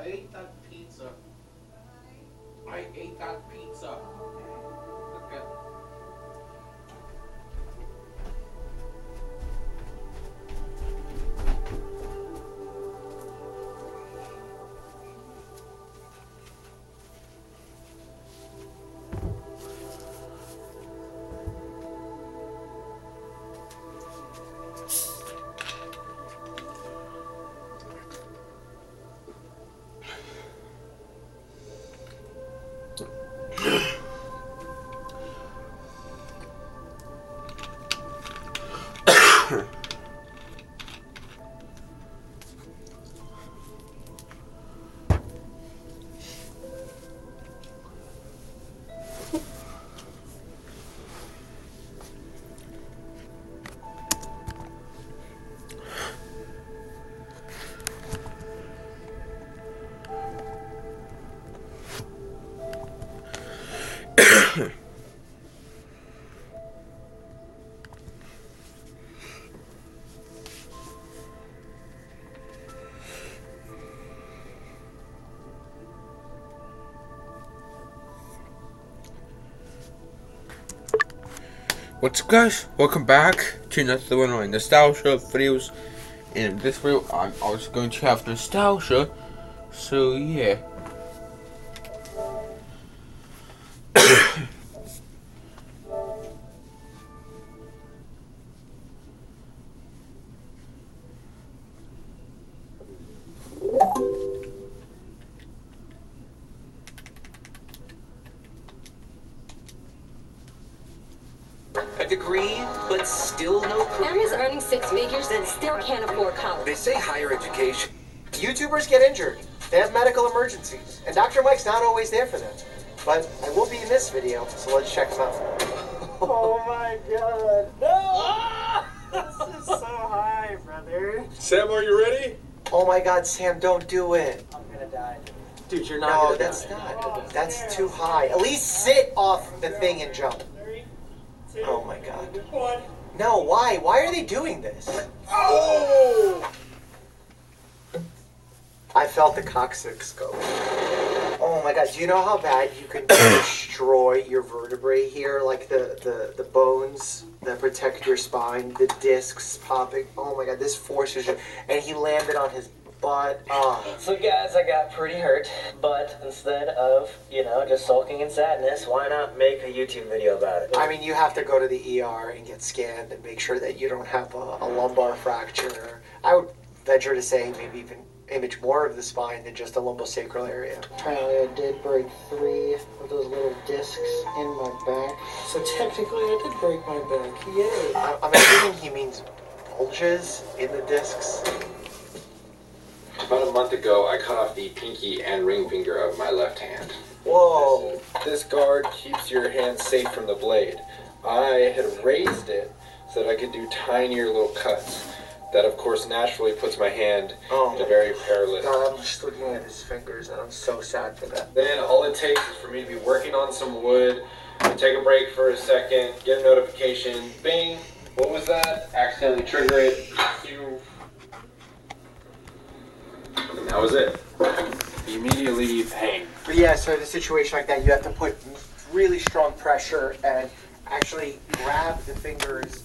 I ate that pizza. I ate that pizza. Okay. What's up, guys? Welcome back to another one of my nostalgia videos. In this video, I'm also going to have nostalgia. So yeah. A degree, but still no career. Family's earning 6 figures and still can't afford college. They say higher education. YouTubers get injured. They have medical emergencies. And Dr. Mike's not always there for them. But I will be in this video, so let's check him out. Oh my god. No! This is so high, brother. Sam, are you ready? Oh my god, Sam, don't do it. I'm gonna die. Dude, you're not gonna that's die. Not. That's too high. At least sit off the thing and jump. 3, 2, oh my god. 1. No, why? Why are they doing this? Oh! I felt the coccyx go. Oh my god, do you know how bad you can destroy your vertebrae here? Like the bones that protect your spine, the discs popping. Oh my god, this forces you. And he landed on his butt. Oh. So guys, I got pretty hurt, but instead of, just sulking in sadness, why not make a YouTube video about it? I mean, you have to go to the ER and get scanned and make sure that you don't have a lumbar fracture. I would venture to say maybe even image more of the spine than just the lumbosacral area. Apparently I did break 3 of those little discs in my back. So technically I did break my back. Yay! I'm assuming he means bulges in the discs. About a month ago, I cut off the pinky and ring finger of my left hand. Whoa! This guard keeps your hand safe from the blade. I had raised it so that I could do tinier little cuts. That, of course, naturally puts my hand in a very perilous. God, I'm just looking at his fingers, and I'm so sad for that. Then all it takes is for me to be working on some wood, take a break for a second, get a notification, bing, what was that? Accidentally trigger it, and that was it. Immediately pain. But yeah, so in a situation like that, you have to put really strong pressure and actually grab the fingers.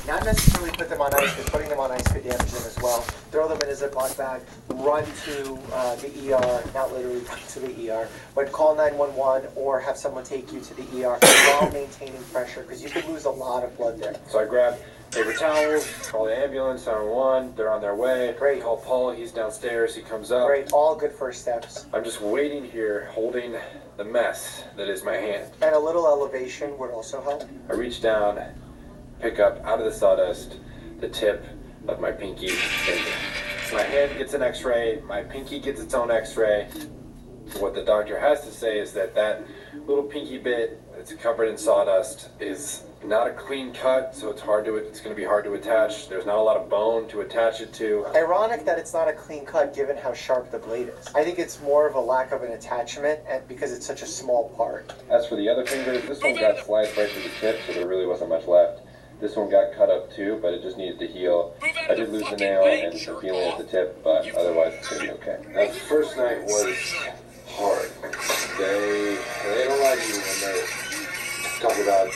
Not necessarily put them on ice, but putting them on ice could damage them as well. Throw them in a Ziploc bag, run to the ER, not literally run to the ER, but call 911 or have someone take you to the ER while maintaining pressure, because you could lose a lot of blood there. So I grabbed paper towels, call the ambulance, 911, they're on their way. Great. Call Paul, he's downstairs, he comes up. Great, all good first steps. I'm just waiting here, holding the mess that is my hand. And a little elevation would also help. I reach down, pick up out of the sawdust the tip of my pinky finger. My hand gets an x-ray, my pinky gets its own x-ray. What the doctor has to say is that that little pinky bit that's covered in sawdust is not a clean cut, so it's going to be hard to attach. There's not a lot of bone to attach it to. Ironic that it's not a clean cut given how sharp the blade is. I think it's more of a lack of an attachment because it's such a small part. As for the other fingers, this one got sliced right to the tip, so there really wasn't much left. This one got cut up too, but it just needed to heal. I did lose the nail and some feeling at the tip, but otherwise it's going to be okay. That first night was hard. They don't like you when they talk about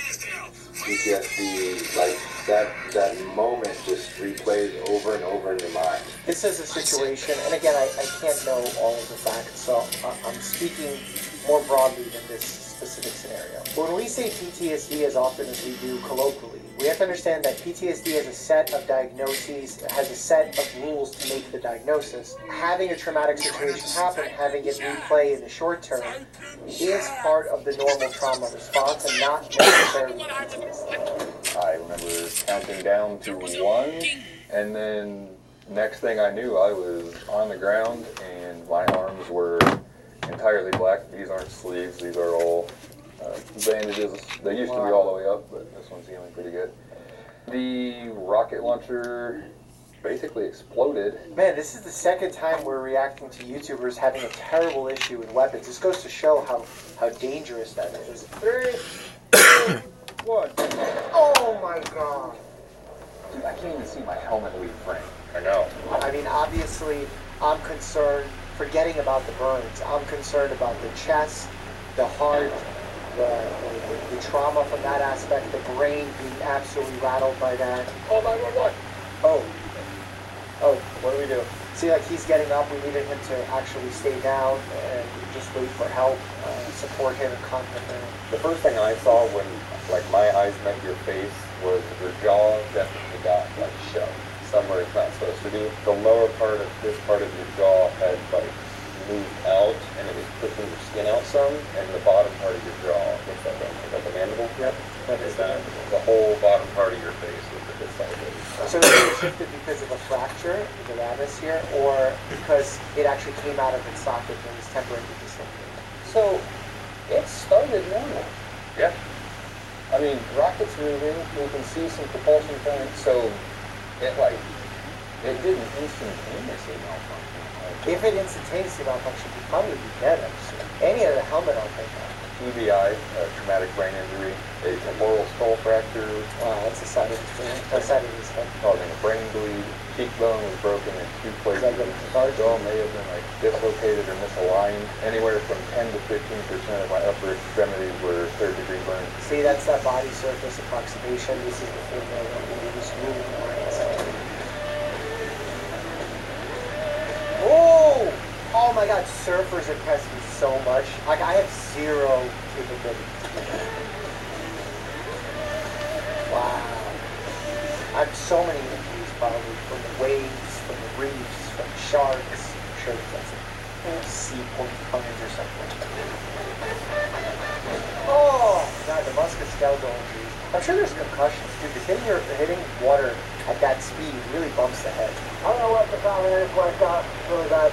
PTSD. Like that moment just replays over and over in your mind. This is a situation, and again, I can't know all of the facts, so I'm speaking more broadly than this specific scenario. When we say PTSD as often as we do colloquially, we have to understand that PTSD has a set of diagnoses, has a set of rules to make the diagnosis. Having a traumatic situation happen, having it replay in the short term, is part of the normal trauma response and not necessarily PTSD. I remember counting down to 1, and then next thing I knew, I was on the ground, and my arms were entirely black. These aren't sleeves, these are all bandages. They used to be all the way up, but this one's healing pretty good. The rocket launcher basically exploded. Man, this is the second time we're reacting to YouTubers having a terrible issue with weapons. This goes to show how dangerous that is. 3, 2, 1. Oh my god. Dude, I can't even see my helmet lead frame. I know. I mean, obviously, I'm concerned, forgetting about the burns, I'm concerned about the chest, the heart, the trauma from that aspect, the brain being absolutely rattled by that. Oh, 911. Oh, what do we do? See, like, he's getting up. We needed him to actually stay down and just wait for help, support him and contact him. The first thing I saw when, like, my eyes met your face was your jaw definitely got, like, shut somewhere it's not supposed to do. The lower part of this part of your jaw had, like, moved out, and it was pushing your skin out some, and the bottom part of your jaw, what's that thing? Is that the mandible? Yep. That is that. The whole bottom part of your face was a bit sideways. So is it shifted because of a fracture, the ramus here, or because it actually came out of its socket and was temporarily dislocated? So, it started normal. Yeah. I mean, rockets moving, we can see some propulsion points, so it didn't instantaneously malfunction. If it instantaneously malfunctioned, you'd probably be dead, I'm assuming. Any of the helmet, I'll think of. TBI, traumatic brain injury, a temporal skull fracture. Wow, that's the side of his head. Causing a brain bleed. Cheekbone was broken in 2 places. The jaw may have been dislocated or misaligned. Anywhere from 10 to 15% of my upper extremities were 3rd-degree burns. See, that's that body surface approximation. This is the thing that we use moving lines. Oh my god, surfers impress me so much. Like, I have zero capability to do that. Wow. I have so many injuries, probably, from the waves, from the reefs, from the sharks. I'm sure that's a sea porcupines or something. Oh god, the musculoskeletal injuries. I'm sure there's concussions, too, because hitting water at that speed really bumps the head. I don't know what the problem is, what I got really bad.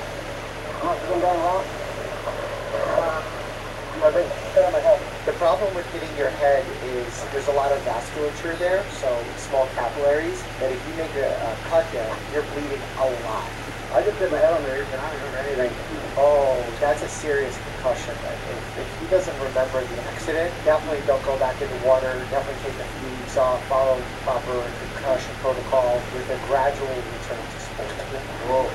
The problem with hitting your head is there's a lot of vasculature there, so small capillaries, that if you make a cut there, you're bleeding a lot. I just did my head on the reef and I don't remember anything. Oh, that's a serious concussion. If he doesn't remember the accident, definitely don't go back in the water, definitely take the fumes off, follow proper concussion protocol with a gradual return to sport. Whoa.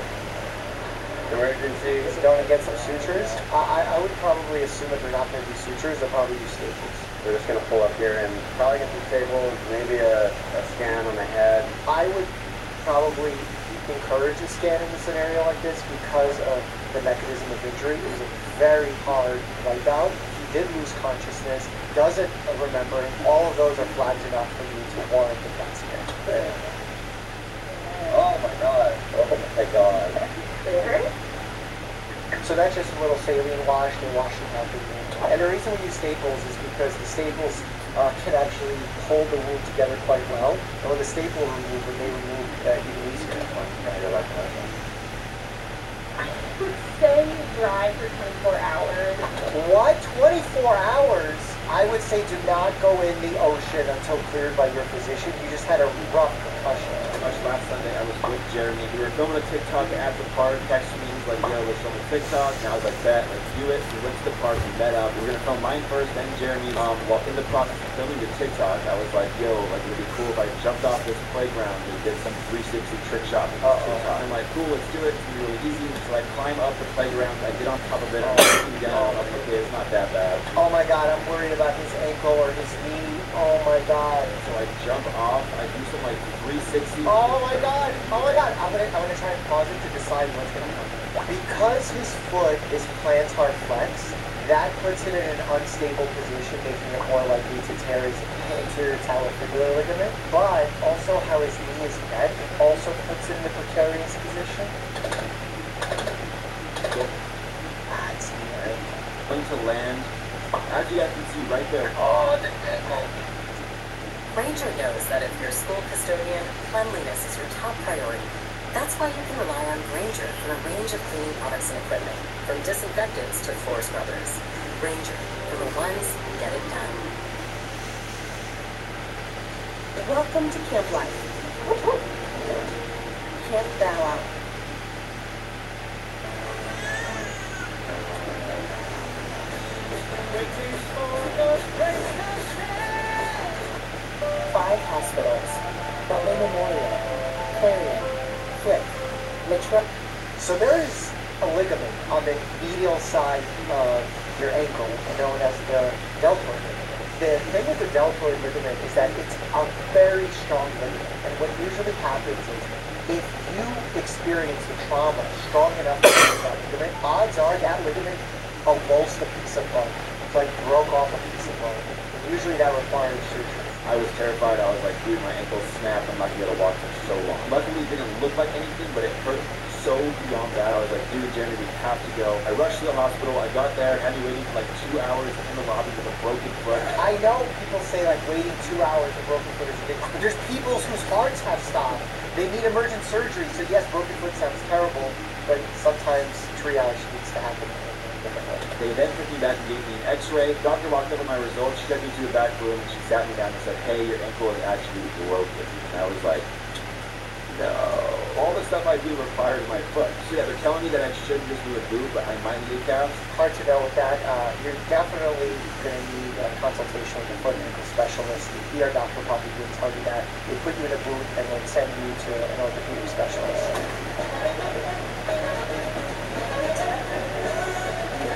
Emergency. Is it going to get some sutures? I would probably assume that they're not going to do sutures, they'll probably do staples. We're just going to pull up here and probably get some staples, maybe a scan on the head. I would probably encourage a scan in a scenario like this because of the mechanism of injury. It was a very hard wipeout. He did lose consciousness, doesn't remember, and all of those are flags enough for me to warrant the CAT scan. Oh my god. Oh my god. Did it hurt? So that's just a little saline wash, they wash it out the wound. And the reason we use staples is because the staples can actually hold the wound together quite well. And when the staple removes, when they remove even easier. I would say dry for 24 hours. What? 24 hours? I would say do not go in the ocean until cleared by your physician. You just had a rough concussion. Last Sunday I was with Jeremy. We were filming a TikTok at the park. Texted me. He's like, yo, let's film a TikTok. And I was like, bet, let's do it. We went to the park, we met up. We were gonna film mine first, then Jeremy's. While in the process of filming the TikTok, I was like, yo, like it'd be cool if I jumped off this playground and did some 360 trick shot with this TikTok. I'm like, cool, let's do it. It's gonna be really easy. So I climb up the playground, I get on top of it, I'm looking down. I'm like, okay, it's not that bad. Oh my god, I'm worried about his ankle or his knee. Oh my god. So I jump off, I do some like 360. Oh my god. Oh my god. I'm gonna try and pause it to decide what's gonna happen. Because his foot is plantar flex, that puts it in an unstable position, making it more likely to tear his anterior talofibular ligament. But also how his knee is bent also puts it in a precarious position. That's near. Going to land. As you guys can see right there. Oh, the ankle. Ranger knows that if you're a school custodian, cleanliness is your top priority. That's why you can rely on Ranger for a range of cleaning products and equipment, from disinfectants to floor scrubbers. Ranger, for the ones who get it done. Welcome to Camp Life. Camp Bow Out. Five hospitals: Butler Memorial, Clarion, Flick, Mitra. So there is a ligament on the medial side of your ankle known as the deltoid ligament. The thing with the deltoid ligament is that it's a very strong ligament, and what usually happens is if you experience a trauma strong enough to break that ligament, odds are that ligament avulsed a piece of bone. It's like broke off a piece of bone. And usually that requires surgery. I was terrified. I was like, dude, my ankle snapped. I'm not gonna be able to walk for so long. Luckily, it didn't look like anything, but it hurt so beyond that. I was like, dude, Jeremy, we have to go. I rushed to the hospital. I got there, had me waiting for like 2 hours in the lobby with a broken foot. I know people say like waiting 2 hours for broken foot is ridiculous, but there's people whose hearts have stopped. They need emergent surgery. So yes, broken foot sounds terrible, but sometimes triage needs to happen. They then took me back and gave me an x-ray. Doctor walked up with my results. She took me to the back room and she sat me down and said, hey, your ankle is actually broken. And I was like, no. All the stuff I do requires my foot. So yeah, they're telling me that I shouldn't just do a boot, but I might need a calf. Hard to know with that. You're definitely going to need a consultation with a foot and ankle specialist. The ER doctor probably would tell you that. They put you in a boot and then send you to an orthopedic specialist.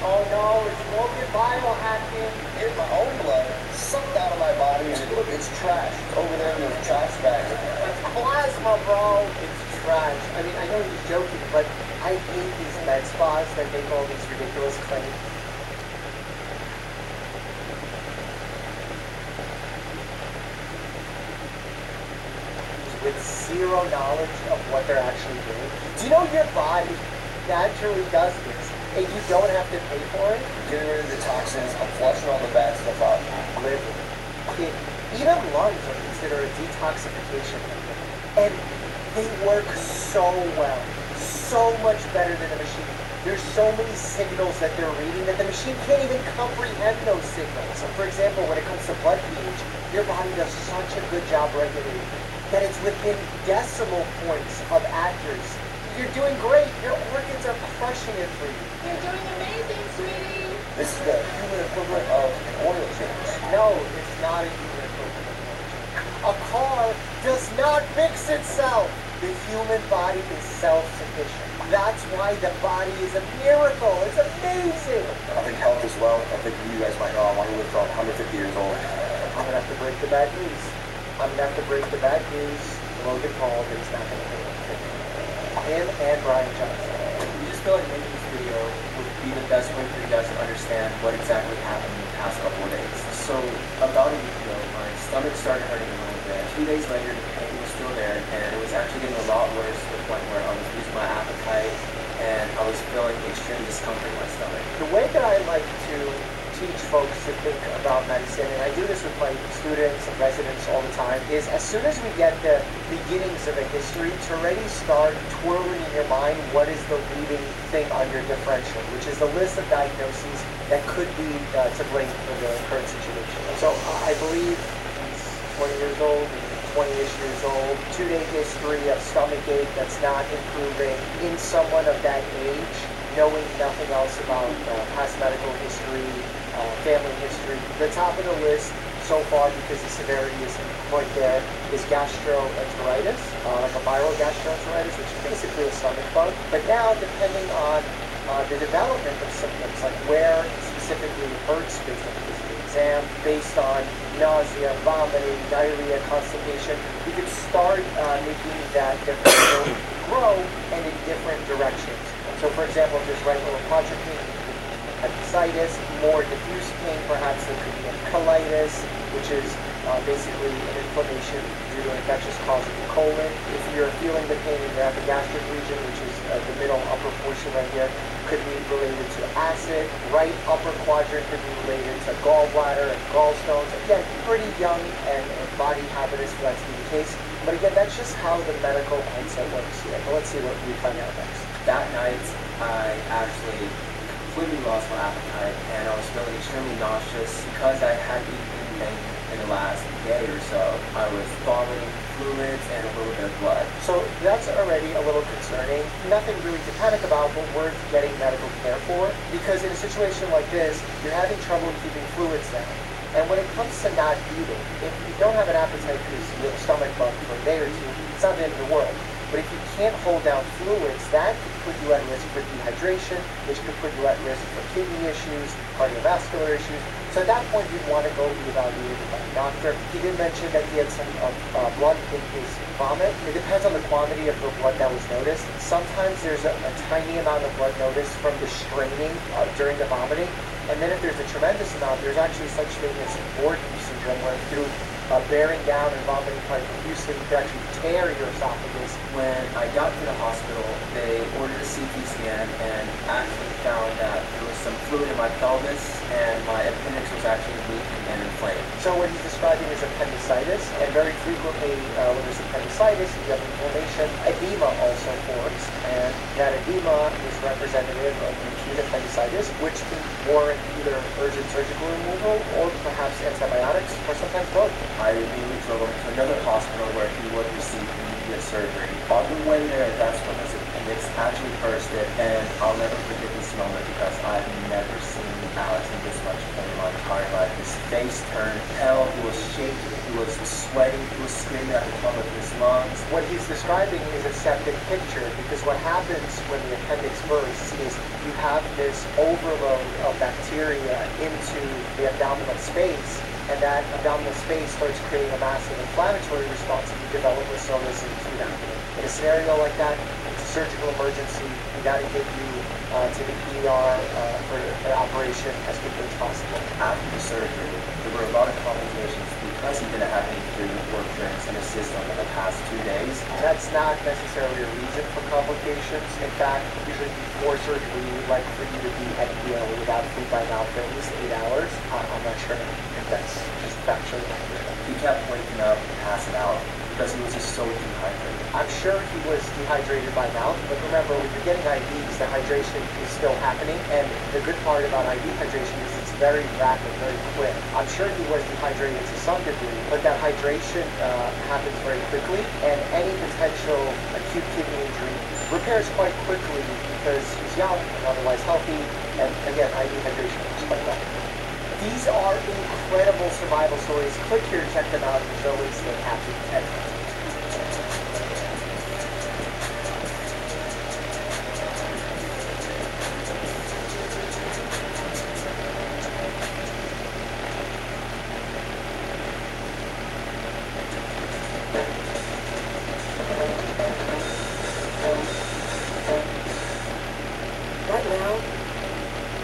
Oh no, it's broken biohacking. Here's my own blood sucked out of my body, and look, it's trash. It's over there in the trash bag. It's plasma, bro. It's trash. I mean, I know he's joking, but I hate these med spas that make all these ridiculous claims. With zero knowledge of what they're actually doing. Do you know your body naturally does this? And you don't have to pay for it? Getting rid of the toxins, I'm flushing all the bad stuff out. Liver. Even lungs are considered a detoxification method. And they work so well. So much better than the machine. There's so many signals that they're reading that the machine can't even comprehend those signals. So for example, when it comes to blood pH, your body does such a good job regulating that it's within decimal points of accuracy. You're doing great. Your organs are crushing it for you. You're doing amazing, sweetie. This is the human equivalent of an oil change. No, it's not a human equivalent of an oil change. A car does not fix itself. The human body is self-sufficient. That's why the body is a miracle. It's amazing. I think health as well. I think you guys might know I want to live till 150 years old. I'm going to have to break the bad news. Logan Paul that he's not going to pay him and Brian Johnson. We just feel like making this video would be the best way for you guys to understand what exactly happened in the past couple of days. So, about a week ago, my stomach started hurting a little bit. 2 days later, the pain was still there, and it was actually getting a lot worse to the point where I was losing my appetite, and I was feeling extreme discomfort in my stomach. The way that I like to teach folks to think about medicine, and I do this with my students and residents all the time, is as soon as we get the beginnings of a history, to already start twirling in your mind what is the leading thing on your differential, which is the list of diagnoses that could be to blame for the current situation. So I believe he's 20 years old, and 20-ish years old, 2-day history of stomach ache that's not improving in someone of that age, knowing nothing else about past medical history, family history. The top of the list so far, because the severity isn't quite there, is gastroenteritis, like a viral gastroenteritis, which is basically a stomach bug. But now, depending on the development of symptoms, like where specifically it hurts based on the physical exam, based on nausea, vomiting, diarrhea, constipation, we could start making that differential grow and in different directions. So for example, if there's right lower quadrant pain, appendicitis, more diffuse pain, perhaps there could be a colitis, which is basically an inflammation due to an infectious cause of the colon. If you're feeling the pain in your epigastric region, which is the middle upper portion right here, could be related to acid. Right upper quadrant could be related to gallbladder and gallstones. Again, pretty young and body habitus for that to be the case. But again, that's just how the medical mindset works here. But let's see what we find out next. That night, I actually completely lost my appetite, and I was feeling extremely nauseous because I hadn't eaten anything in the last day or so. I was vomiting fluids and a little bit of blood. So that's already a little concerning. Nothing really to panic about, but worth getting medical care for, because in a situation like this, you're having trouble keeping fluids down. And when it comes to not eating, if you don't have an appetite because you have a stomach bug for a day or two, it's not the end of the world. But if you can't hold down fluids, that could put you at risk for dehydration, which could put you at risk for kidney issues, cardiovascular issues. So at that point, you'd want to go be evaluated by a doctor. He did mention that he had some blood in his vomit. It depends on the quantity of the blood that was noticed. Sometimes there's a tiny amount of blood noticed from the straining during the vomiting. And then if there's a tremendous amount, there's actually such thing as Borden syndrome, where through bearing down and vomiting quite profusely, you could actually tear your esophagus. When I got to the hospital, they ordered a CT scan and actually found that there was some fluid in my pelvis and my appendix was actually weak and inflamed. So what he's describing is appendicitis, and very frequently when there's appendicitis, you have inflammation. Edema also forms, and that edema is representative of acute appendicitis, which can warrant either urgent surgical removal or perhaps antibiotics, or sometimes both. I immediately drove over to another hospital where he would receive immediate surgery. On the way there, that's when his appendix actually bursted, and I'll never forget this moment because I've never seen Alex in this much pain in my entire life. His face turned pale, he was shaking, he was sweating, he was screaming at the top of his lungs. What he's describing is a septic picture, because what happens when the appendix bursts is you have this overload of bacteria into the abdominal space, and that abdominal space starts creating a massive inflammatory response, and you develop Risolis and acute abdomen. In a scenario like that, it's a surgical emergency. We got to get you to the ER for an operation as quickly as possible. After the surgery, there were a lot of complications because he didn't have any food or drinks in his system in the past 2 days. That's not necessarily a reason for complications. In fact, usually before surgery, we would like for you to be at without food by mouth for at least 8 hours. I'm not sure if that's just factually accurate. He kept waking up and passing out because he was just so dehydrated. I'm sure he was dehydrated by mouth, but remember, when you're getting IVs, the hydration is still happening, and the good part about IV hydration is it's very rapid, very quick. I'm sure he was dehydrated to some degree, but that hydration happens very quickly, and any potential acute kidney injury repairs quite quickly because he's young and otherwise healthy, and again, IV hydration works quite well. These are incredible survival stories. Click here, check them out. As always, they're happy Ted. Right now,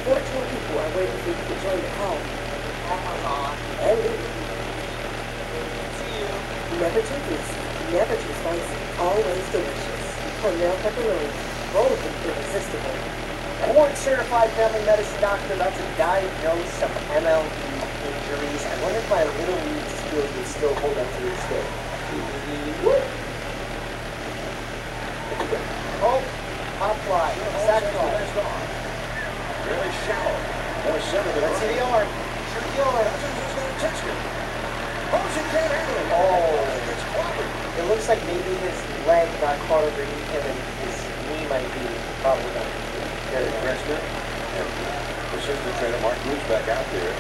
14 people are waiting for you to join the call. And never too greasy, never too spicy, always delicious. Cornell pepperoni, bold and irresistible. Board-certified family medicine doctor about to diagnose some MLD injuries. I wonder if my little league skill would still hold up to this day. Oh, hot fly, sack fly. Really shallow. Let's see the arm. Shoot the arm. Oh, she can't handle it. Oh. It looks like maybe his leg got caught underneath him and his knee might be probably not. Grant Smith. This is the trainer. Mark Bruce back out there.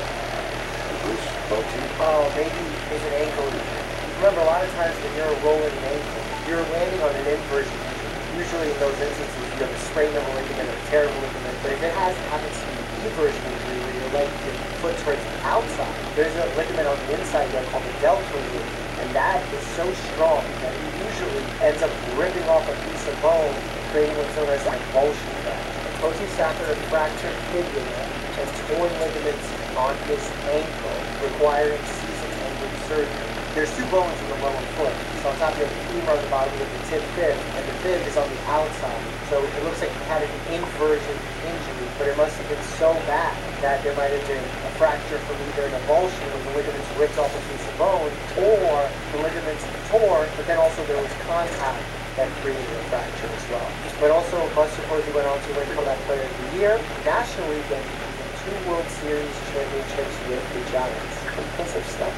Bruce, both teams. Oh, maybe it's an ankle injury. Remember, a lot of times when you're rolling an ankle, you're landing on an inversion injury. Usually in those instances, you have a sprain of a ligament or a tear of a ligament. But if it happens to be an eversion injury where your leg, your foot towards the outside, there's a ligament on the inside there called the deltoid ligament. And that is so strong that it usually ends up ripping off a piece of bone, creating what's known as an avulsion fracture. Cozy suffered a fractured fibula and torn ligaments on his ankle, requiring season-ending surgery. There's two bones in the lower foot. So on top you have the femur on the bottom, you have the tib fib, and the fib is on the outside. So it looks like he had an inversion injury, but it must have been so bad that there might have been a fracture from either an avulsion where the ligaments ripped off a piece of bone, or the ligaments tore, but then also there was contact that created a fracture as well. But also, Buster Posey went on to win Comeback Player of the Year, National League MVP, 2 World Series championships with the Giants. Impressive stuff.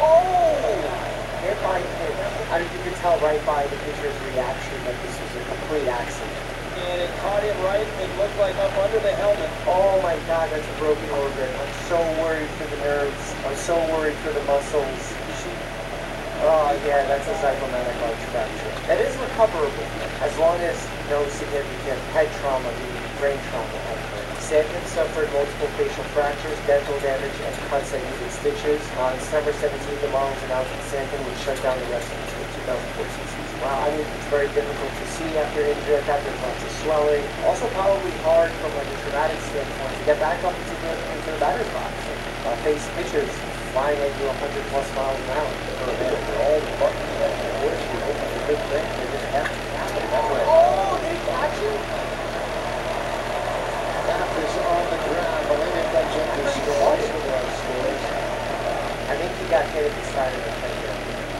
Oh! Hit by hit. I mean, you could tell right by the pitcher's reaction that this was a complete accident. And it caught him right, it looked like up under the helmet. Oh my God, that's a broken organ. I'm so worried for the nerves. I'm so worried for the muscles. Oh yeah, that's a zygomatic arch fracture. That is recoverable as long as no significant head trauma, meaning brain trauma, occurred. Sandman suffered multiple facial fractures, dental damage, and cuts that needed stitches. On December 17th, the Marlins announced that Sandman would shut down the rest of the 2014 season. Wow, I mean, it's very difficult to see after an injury like that. There's lots of swelling. Also probably hard from like a traumatic standpoint to get back up into the batter's box. Face pitchers flying at you 100 plus miles an hour. They're all the buttons on the horse. You hope it's a good thing. They just have to happen that way. Oh, did he catch you? Cap is on the ground. Molina comes in to score. I think he got hit at the side of the finger.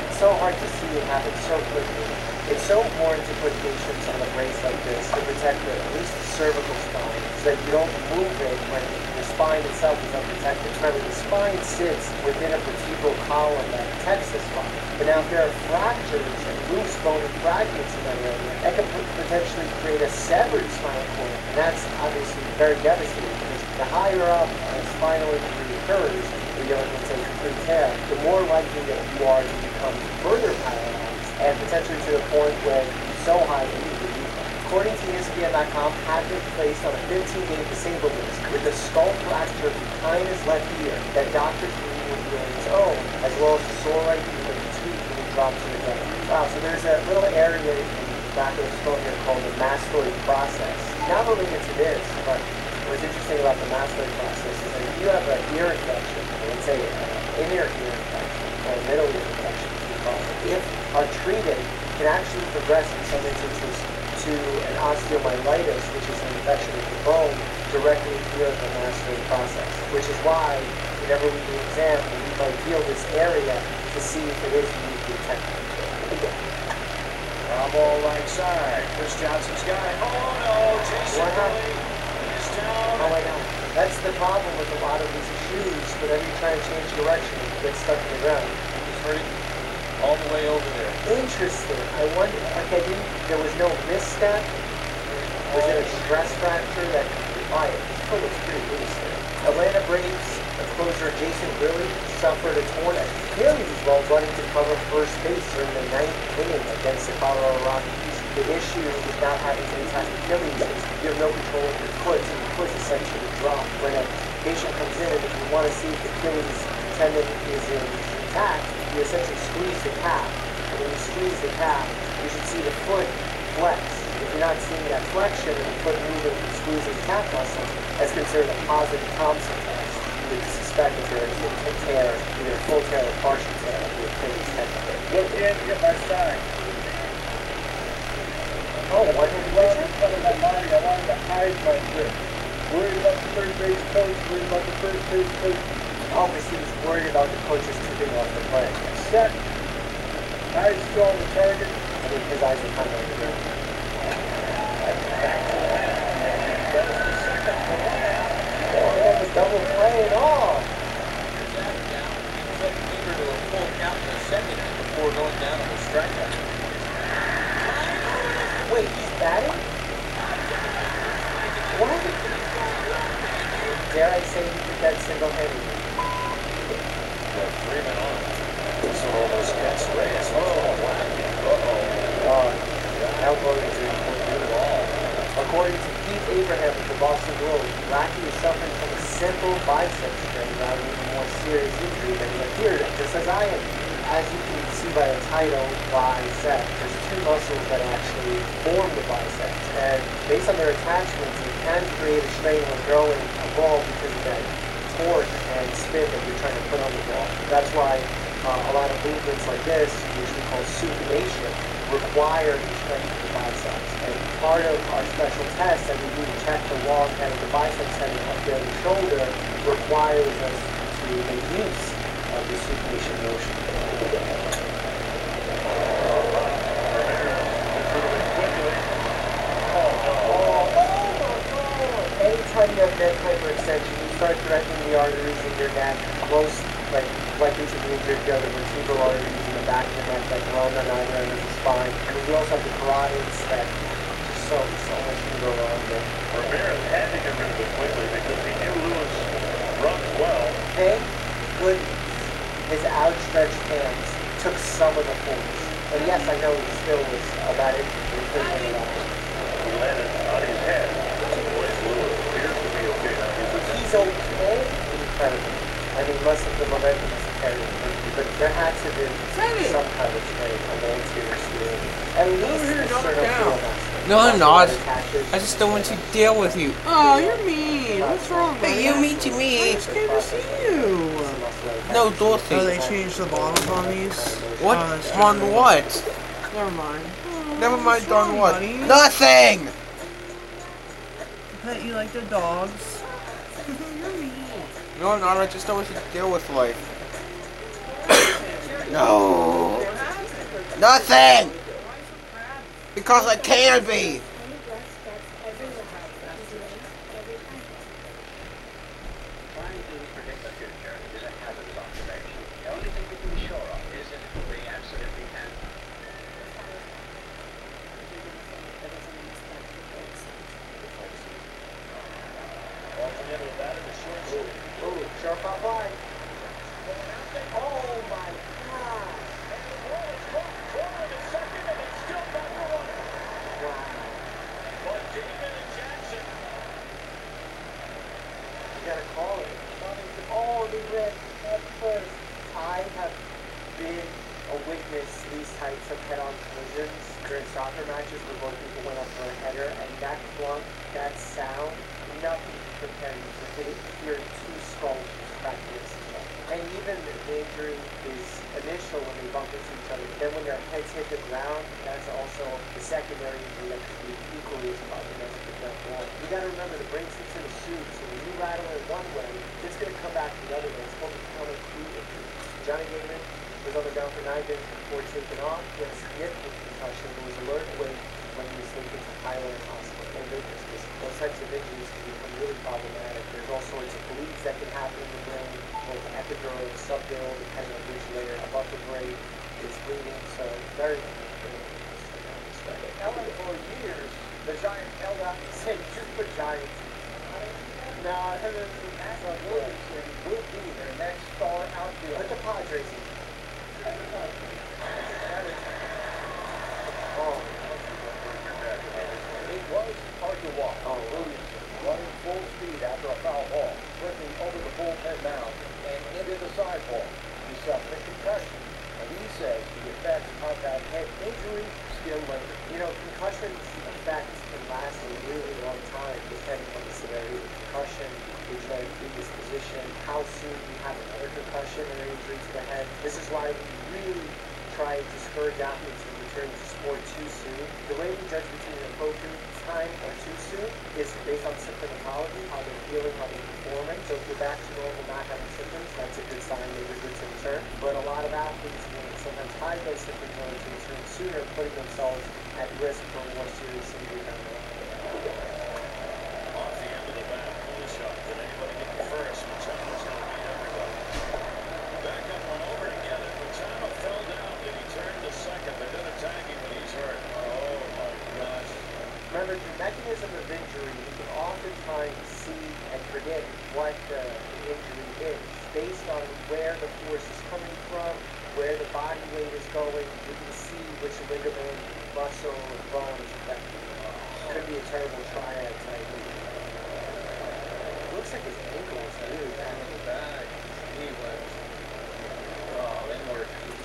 It's so hard to see it happen so quickly. It's so important to put patients on a brace like this to protect at least the cervical spine so that you don't move it when the spine itself is unprotected. Remember, the spine sits within a vertebral column that protects the spine. But now if there are fractures and loose bone fragments in that area, that could potentially create a severed spinal cord. And that's obviously very devastating because the higher up a spinal injury occurs, or you have, let's say, complete tear, the more likely that you are to become further paralyzed and potentially to the point where you're so high that you could lose. According to ESPN.com, had been placed on a 15-game disabled list with a skull fracture behind his left ear that doctors believe would be on its own, as well as a sore right ear that he tweaked when he dropped to the ground. Wow, so there's a little area in the back of the skull here called the mastoid process. Not related to this, but what's interesting about the mastoid process is that if you have an ear infection, let's say an inner ear infection or a middle ear infection, if untreated, can actually progress in some instances to an osteomyelitis, which is an infection of the bone directly near the mastoid process. Which is why, whenever we do an exam, we might feel this area to see if it is uniquely technical. Foul ball right side. Chris Johnson's got it. Oh no, Jason Willie is down. Oh, I know. That's the problem with a lot of these shoes. Whenever you try to change direction, you get stuck in the ground. He's ready. All the way over there. Interesting. I wonder, okay, there was no misstep? Was it a stress fracture that fired? This one looks pretty loose there. Atlanta Braves closer Jason Grilli suffered a torn Achilles while running to cover first base during the 9th inning against the Colorado Rockies. The issue with not having an intact Achilles is you have no control of your foot, so your foot essentially drops. When a patient comes in and if you want to see if the Achilles tendon is intact, you essentially squeeze the calf. And when you squeeze the calf, you should see the foot flex. If you're not seeing that flexion and the foot moving and squeezing the calf muscle, that's considered a positive Thompson test. You would suspect that there is a tear, either a full tear or partial tear of the Achilles tendon. Look in, get my sign. Oh, one-handed pitcher? I wanted to hide my grip. Worried about the third base coach, worried about the first base coach. Oh, because he was worried about the coaches tipping off the play. Set. Eyes still on the target. I mean, his eyes are kind of on the ground. Oh, that was double play and all. Finger to a full count in the second saying he did that single-handedly. Three men on. This one almost gets raised. Elbow injury. According to Keith Abraham of the Boston Globe, Lackey is suffering from a simple bicep strain rather than a more serious injury that he appeared just as I am. As you can see by the title, bicep, there's two muscles that actually form the biceps. And based on their attachments, it can create a strain when throwing a ball because of that torque and spin that you're trying to put on the ball. That's why a lot of movements like this, which we call supination, require the strength of the biceps. And part of our special test that we do to check the long head of the biceps heading up the other shoulder requires us to make use of the supination motion. Anytime you have neck hyperextension, you start threatening the arteries in your neck. Most likely to be injured the other vertebral arteries in the back of the neck that run on either end of the spine. And you also have the carotids that just so much can go wrong there. Ramirez had to get rid of it quickly because he knew Lewis runs well. Thank goodness his outstretched hands took some of the force. And yes, I know he still was about it. He landed on his head. Lewis appears to be okay now. He's okay? Incredible. I mean, less of the momentum is carried, but there had to be some kind of strain on the anterior steer. At least the sternocleidomastoid. No, I'm not. I just don't want to deal with you. Oh, you're mean. What's wrong, man? Hey, you mean to me? I'm scared to see you. No, Dorothy. Oh, they changed the bottoms on these? What? Oh, On what? Never mind. Never mind on what? Buddy? Nothing! Pet you like the dogs. You're mean. No, not. I just don't want to deal with life. No. Nothing! Because I can be! Sharp out wide. Oh my God. You gotta call it. Oh, they ran head first. I have been a witness to these types of head-on collisions during soccer matches where both people went up for a header, and that clunk, that sound, nothing can prepare you for hearing two skulls crack this. And even the injury is initial when they bump into each other, but then when their heads hit the ground, that's also the secondary injury that could be equally as problematic as that one. You gotta remember, the brain sits in the suit, so when you rattle it one way, it's gonna come back the other way. It's called a counter-coup injury. Johnny Gaiman was on the ground for 9 days before taking off. He had a significant concussion, but was alert and awake when he was taken to Highland Hospital. And those types of injuries can become really problematic. There's all sorts of bleeds that can happen in the brain, both epidural and subdural, depending on which layer above the brain is bleeding. So very Ellen, for years, the Giants held out and said, just put Giants. Now, Matt Williamson will be their next star outfielder. Put the Padres in. It was hard to walk. Williamson running full speed after a foul ball, flipping over the bullpen mound and into the sidewalk. He suffered a concussion, and he says the effects of that head injury still linger. You know, concussions effects can last a really long time depending on the severity of the concussion, the genetic predisposition, how soon you have another concussion or injury to the head. This is why we really try to discourage athletes from returning to sport too soon. The way we judge between an appropriate time or too soon is based on symptomatology, how they're feeling, how they're performing. So if you're back to normal, not having symptoms, that's a good sign that you're good to return. But a lot of athletes sometimes hide those symptoms in order to return sooner, putting themselves at risk for a more serious injury down the line. Off the end of the bat, pull shot. Did anybody get the first? Machano's going to beat everybody. Back up and over together. Machano fell down. Did he turn to second? They're going to tag him, but he's hurt. Oh my gosh. Remember, the mechanism of injury, you can oftentimes see and predict what the injury is. Based on where the force is coming from, where the body weight is going, you can see which ligament, muscle, or bone is affected. Could be a terrible triad type. Looks like his ankle is really bad. He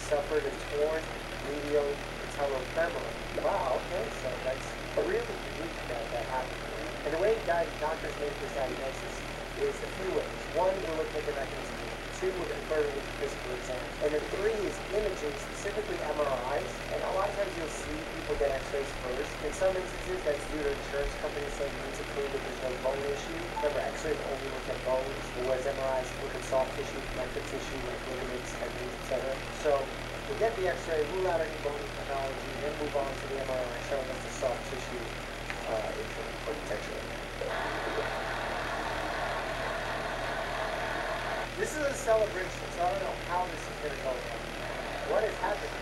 suffered a torn medial patellofemoral. Wow, okay, so that's really unique that happened. And the way doctors make this diagnosis is a few ways. One, we'll look at the mechanism. Two, we're confirming with physical exam. And then three is imaging, specifically MRIs. And a lot of times you'll see people get x-rays first. In some instances, that's due to insurance companies saying you need to prove that there's no bone issue. Remember, x-rays only look at bones, whereas MRIs look at soft tissue, connective tissue, like ligaments, tendons, etc. So we'll get the x-ray, rule out any bone pathology, then move on to the MRI, showing us the soft tissue injury or potential. This is a celebration, so I don't know how this is going to go. What is happening?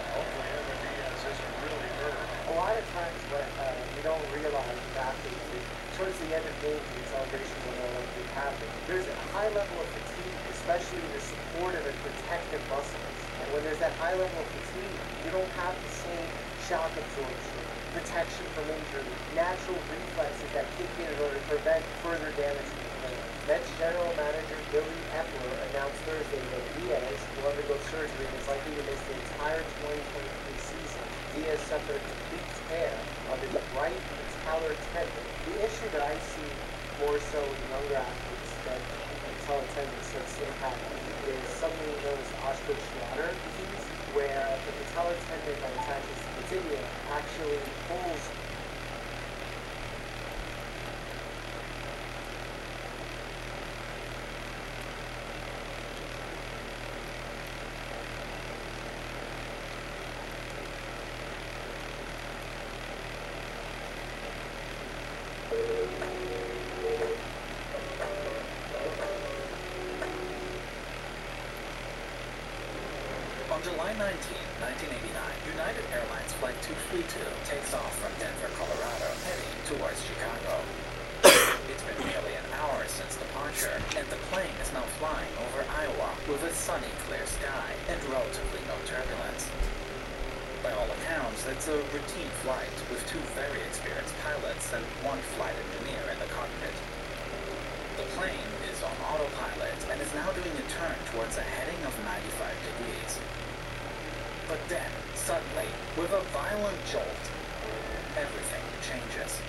Hopefully everybody has this really hurt. A lot of times what we don't realize with athletes is towards the end of games, the celebrations will no longer happen. There's a high level of fatigue, especially the supportive and protective muscles. And when there's that high level of fatigue, you don't have the same shock absorption, protection from injury, natural reflexes that kick in order to prevent further damage to the player. Mets General Manager Billy Epler announced Thursday that Diaz will undergo surgery and is likely to miss the entire 2023 season. Diaz suffered a complete tear of his right patellar tendon. The issue that I see more so in younger athletes that patellar tendon starts to impact is something known as Osgood-Schroeder disease, where the patellar tendon that attaches to the tibia actually pulls On July 19, 1989, United Airlines Flight 232 takes off from Denver, Colorado, heading towards Chicago. It's been nearly an hour since departure, and the plane is now flying over Iowa with a sunny, clear sky and relatively no turbulence. By all accounts, it's a routine flight with two very experienced pilots and one flight engineer in the cockpit. The plane is on autopilot and is now doing a turn towards a heading of 95 degrees. But then, suddenly, with a violent jolt, everything changes.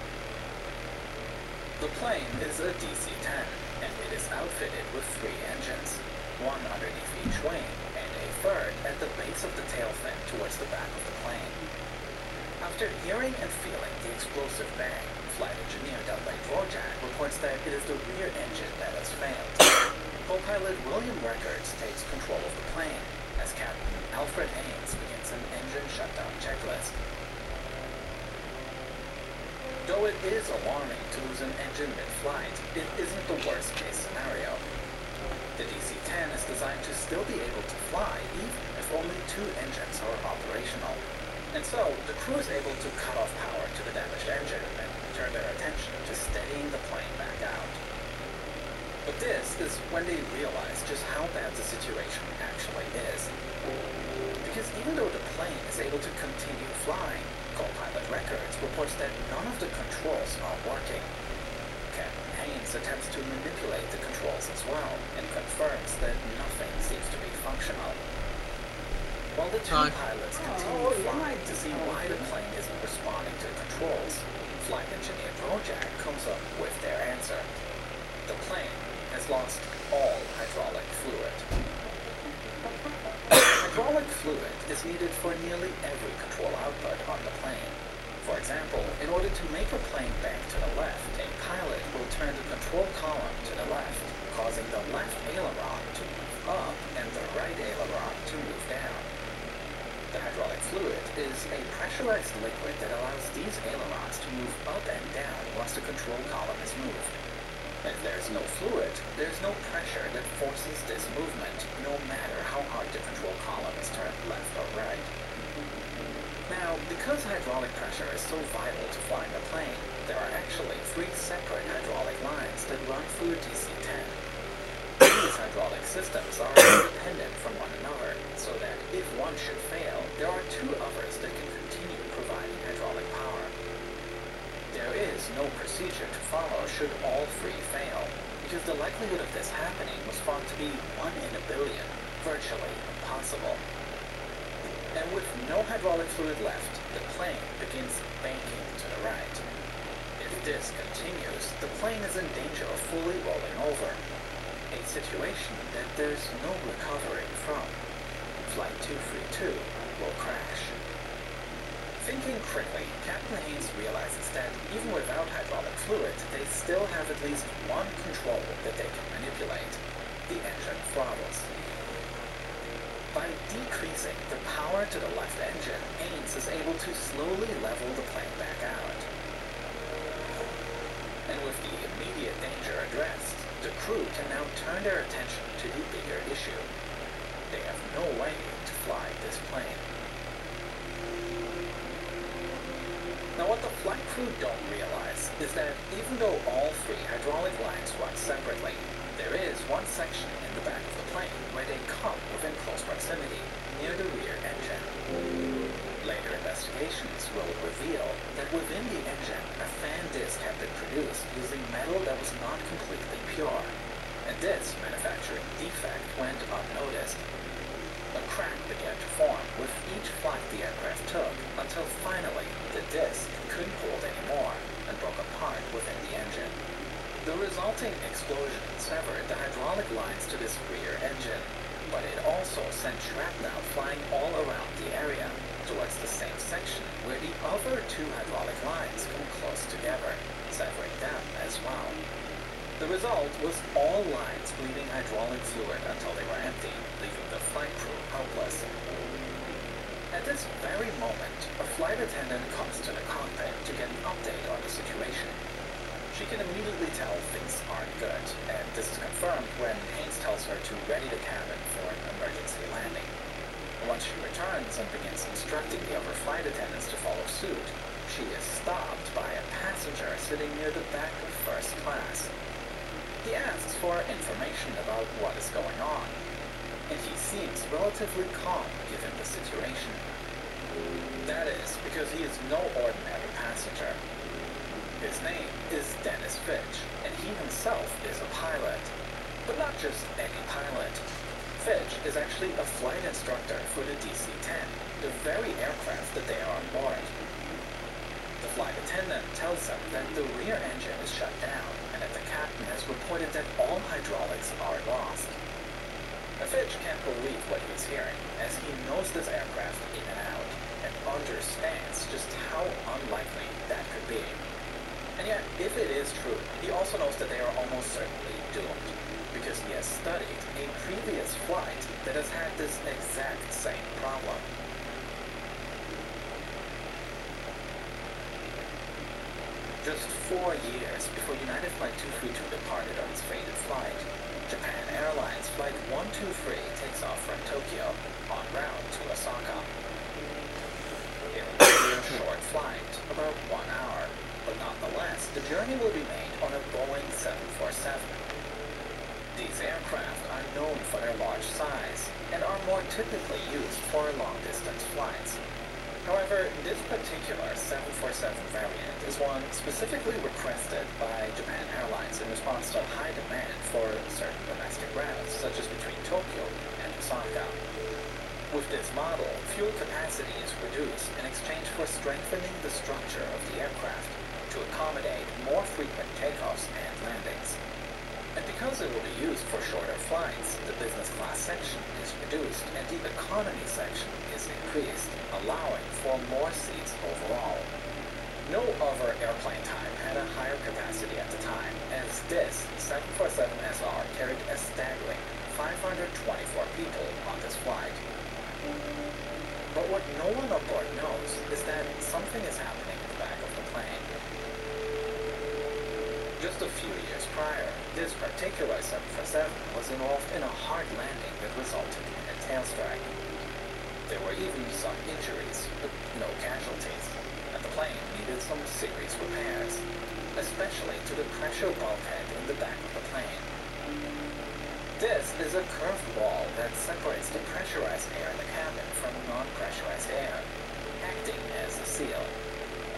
The plane is a DC-10, and it is outfitted with 3 engines, one underneath each wing, and a third at the base of the tail fin towards the back of the plane. After hearing and feeling the explosive bang, flight engineer Dudley Dvorak reports that it is the rear engine that has failed. Co-pilot William Rickards takes control of the plane, as Captain Alfred Haynes begins an engine shutdown checklist. Though it is alarming to lose an engine mid-flight, it isn't the worst-case scenario. The DC-10 is designed to still be able to fly even if only 2 engines are operational. And so, the crew is able to cut off power to the damaged engine and turn their attention to steadying the plane back out. But this is when they realize just how bad the situation actually is. Because even though the plane is able to continue flying, co-pilot Rickards reports that none of the controls are working. Captain Haynes attempts to manipulate the controls as well, and confirms that nothing seems to be functional. While the 2 pilots continue flying to see why the plane isn't responding to the controls, flight engineer Dvorak comes up with their answer. The plane has lost all hydraulic fluid. Hydraulic fluid is needed for nearly every control output on the plane. For example, in order to make a plane bank to the left, a pilot will turn the control column to the left, causing the left aileron to move up and the right aileron to move down. The hydraulic fluid is a pressurized liquid that allows these ailerons to move up and down once the control column is moved. If there's no fluid, there's no pressure that forces this movement, no matter how hard the control column is turned left or right. Now, because hydraulic pressure is so vital to flying a plane, there are actually 3 separate hydraulic lines that run through a DC-10. These hydraulic systems are independent from one another, so that if one should fail, there are 2 others that can continue providing hydraulic power. There is no procedure to follow should all 3 fail, because the likelihood of this happening was found to be 1 in a billion, virtually impossible. And with no hydraulic fluid left, the plane begins banking to the right. If this continues, the plane is in danger of fully rolling over, a situation that there's no recovery from. Flight 232 will crash. Thinking quickly, Captain Haynes realizes that even without hydraulic fluid, they still have at least one control that they can manipulate: the engine throttles. By decreasing the power to the left engine, Haynes is able to slowly level the plane back out. And with the immediate danger addressed, the crew can now turn their attention to the bigger issue. They have no way to fly this plane. Now what the flight crew don't realize is that even though all 3 hydraulic lines run separately, there is one section in the back of the plane where they come within close proximity, near the rear engine. Later investigations will reveal that within the engine, a fan disc had been produced using metal that was not completely pure, and this manufacturing defect went unnoticed. A crack began to form with each flight the aircraft took, until finally the disc couldn't hold anymore and broke apart within the engine. The resulting explosion severed the hydraulic lines to this rear engine, but it also sent shrapnel flying all around the area, towards the same section where the other 2 hydraulic lines come close together, severing them as well. The result was all lines bleeding hydraulic fluid until they were empty, leaving the flight crew helpless. At this very moment, a flight attendant comes to the cockpit to get an update on the situation. She can immediately tell things aren't good, and this is confirmed when Haynes tells her to ready the cabin for an emergency landing. Once she returns and begins instructing the other flight attendants to follow suit, she is stopped by a passenger sitting near the back of first class. He asks for information about what is going on, and he seems relatively calm given the situation. That is because he is no ordinary passenger. His name is Dennis Fitch, and he himself is a pilot. But not just any pilot. Fitch is actually a flight instructor for the DC-10, the very aircraft that they are on board. The flight attendant tells them that the rear engine is shut down, and that the captain has reported that all hydraulics are lost. Fitch can't believe what he's hearing, as he knows this aircraft in and out, and understands just how unlikely that could be. And yet, if it is true, he also knows that they are almost certainly doomed, because he has studied a previous flight that has had this exact same problem. Just 4 years before United Flight 232 departed on its fated flight, Japan Airlines Flight 123 takes off from Tokyo en route to Osaka. It will be a short flight, about 1 hour, but nonetheless, the journey will be made on a Boeing 747. These aircraft are known for their large size and are more typically used for long-distance flights. However, this particular 747 variant is one specifically requested by Japan Airlines in response to high demand for certain domestic routes, such as between Tokyo and Osaka. With this model, fuel capacity is reduced in exchange for strengthening the structure of the aircraft to accommodate more frequent takeoffs and landings. And because it will be used for shorter flights, the business class section is reduced and the economy section is increased, allowing for more seats overall. No other airplane type had a higher capacity at the time, as this 747SR carried a staggering 524 people on this flight. But what no one on board knows is that something is happening in the back of the plane. Just a few years prior, this particular 747 was involved in a hard landing that resulted in a tail strike. There were even some injuries, but no casualties, and the plane needed some serious repairs, especially to the pressure bulkhead in the back of the plane. This is a curved wall that separates the pressurized air in the cabin from non-pressurized air, acting as a seal.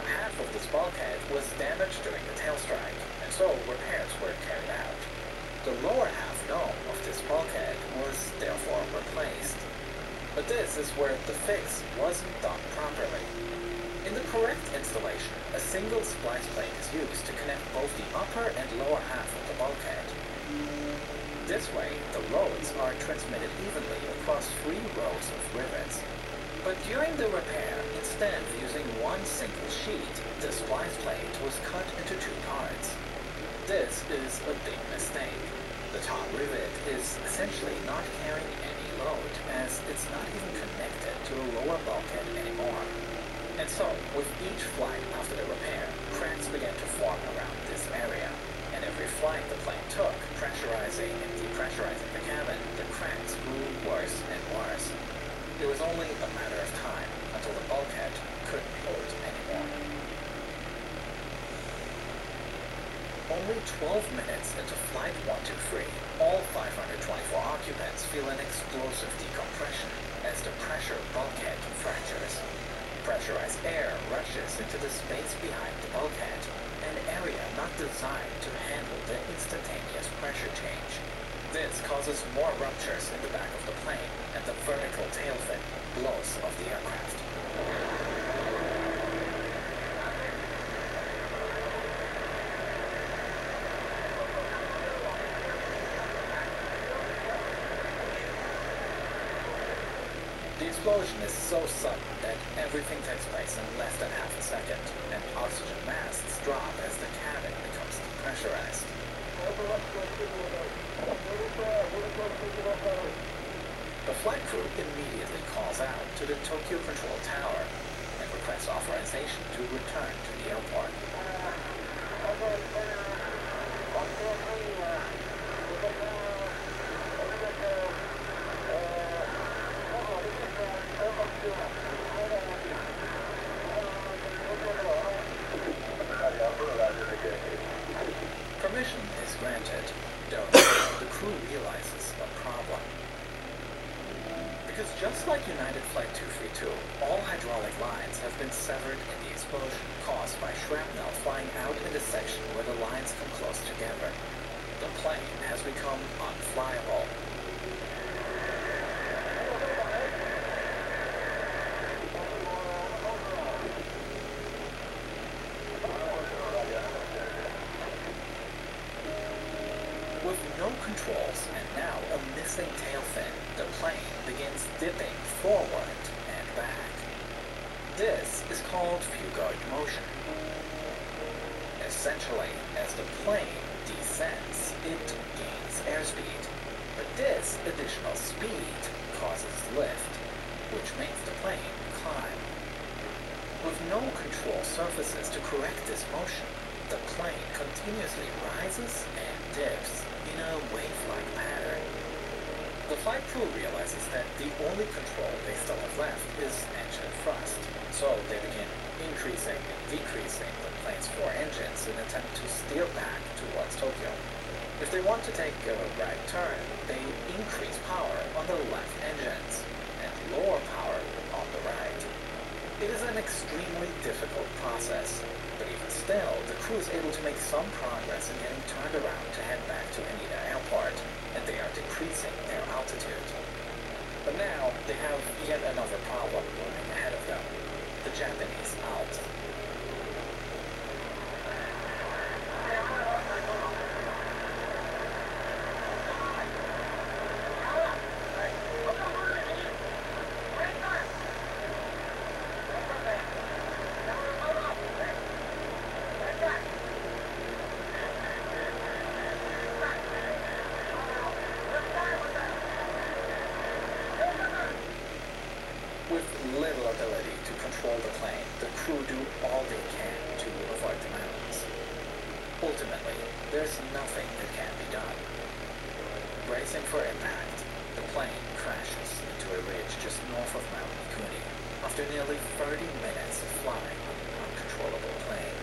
Half of this bulkhead was damaged during the tail strike, and so repairs were carried out. The lower half dome of this bulkhead was therefore replaced. But this is where the fix wasn't done properly. In the correct installation, a single splice plate is used to connect both the upper and lower half of the bulkhead. This way, the loads are transmitted evenly across 3 rows of rivets. But during the repair, instead of using one single sheet, the splice plate was cut into 2 parts. This is a big mistake. The top rivet is essentially not carrying any load, as it's not even connected to the lower bulkhead anymore. And so, with each flight after the repair, cracks began to form around this area. And every flight the plane took, pressurizing and depressurizing the cabin, the cracks grew worse and worse. It was only a matter of time until the bulkhead couldn't hold anymore. Only 12 minutes into Flight 123, all 524 occupants feel an explosive decompression as the pressure bulkhead fractures. Pressurized air rushes into the space behind the bulkhead, an area not designed to handle the instantaneous pressure change. This causes more ruptures in the back of the plane, and the vertical tail fin blows off the aircraft. The explosion is so sudden that everything takes place in less than half a second, and oxygen masks drop as the cabin becomes depressurized. The flight crew immediately calls out to the Tokyo Control Tower and requests authorization to return to the airport. Permission is granted, though the crew realizes a problem. Because just like United Flight 232, all hydraulic lines have been severed in the explosion caused by shrapnel flying out in the section where the lines come close together. The plane has become unflyable. With no controls and now a missing tail fin, the plane begins dipping forward and back. This is called fugoid motion. Essentially, as the plane descends, it gains airspeed. But this additional speed causes lift, which makes the plane climb. With no control surfaces to correct this motion, the plane continuously rises and dips in a wave-like pattern. The flight crew realizes that the only control they still have left is engine thrust, so they begin increasing and decreasing the plane's 4 engines in an attempt to steer back towards Tokyo. If they want to take a right turn, they increase power on the left engines and lower power on the right. It is an extremely difficult process, but even still, the crew is able to make some progress in getting turned around to head back to Haneda Airport, and they are decreasing their altitude. But now, they have yet another problem looming ahead of them: the Japanese alt. With little ability to control the plane, the crew do all they can to avoid the mountains. Ultimately, there's nothing that can be done. Bracing for impact, The plane crashes into a ridge just north of Mount Mikuni after nearly 30 minutes of flying on an uncontrollable plane.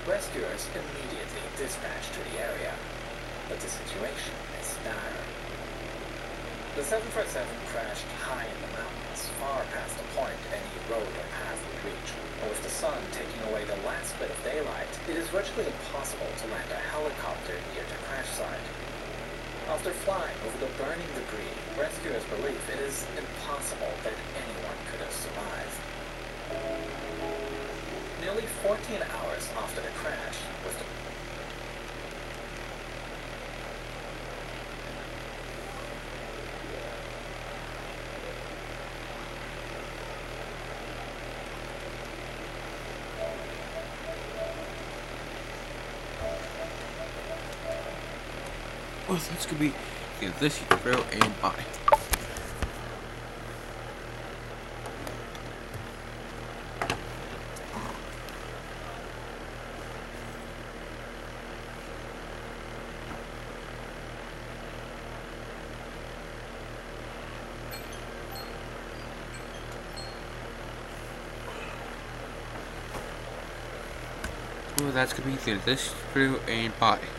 Rescuers immediately dispatched to the area, but the situation is dire. The 747 crashed high in the mountains, far past the point any road or path would reach, and with the sun taking away the last bit of daylight, it is virtually impossible to land a helicopter near the crash site. After flying over the burning debris, rescuers believe it is impossible that anyone could have survived. Nearly 14 hours after the crash, with the well, that's gonna be this video and bye. Well, that's gonna be this video and bye.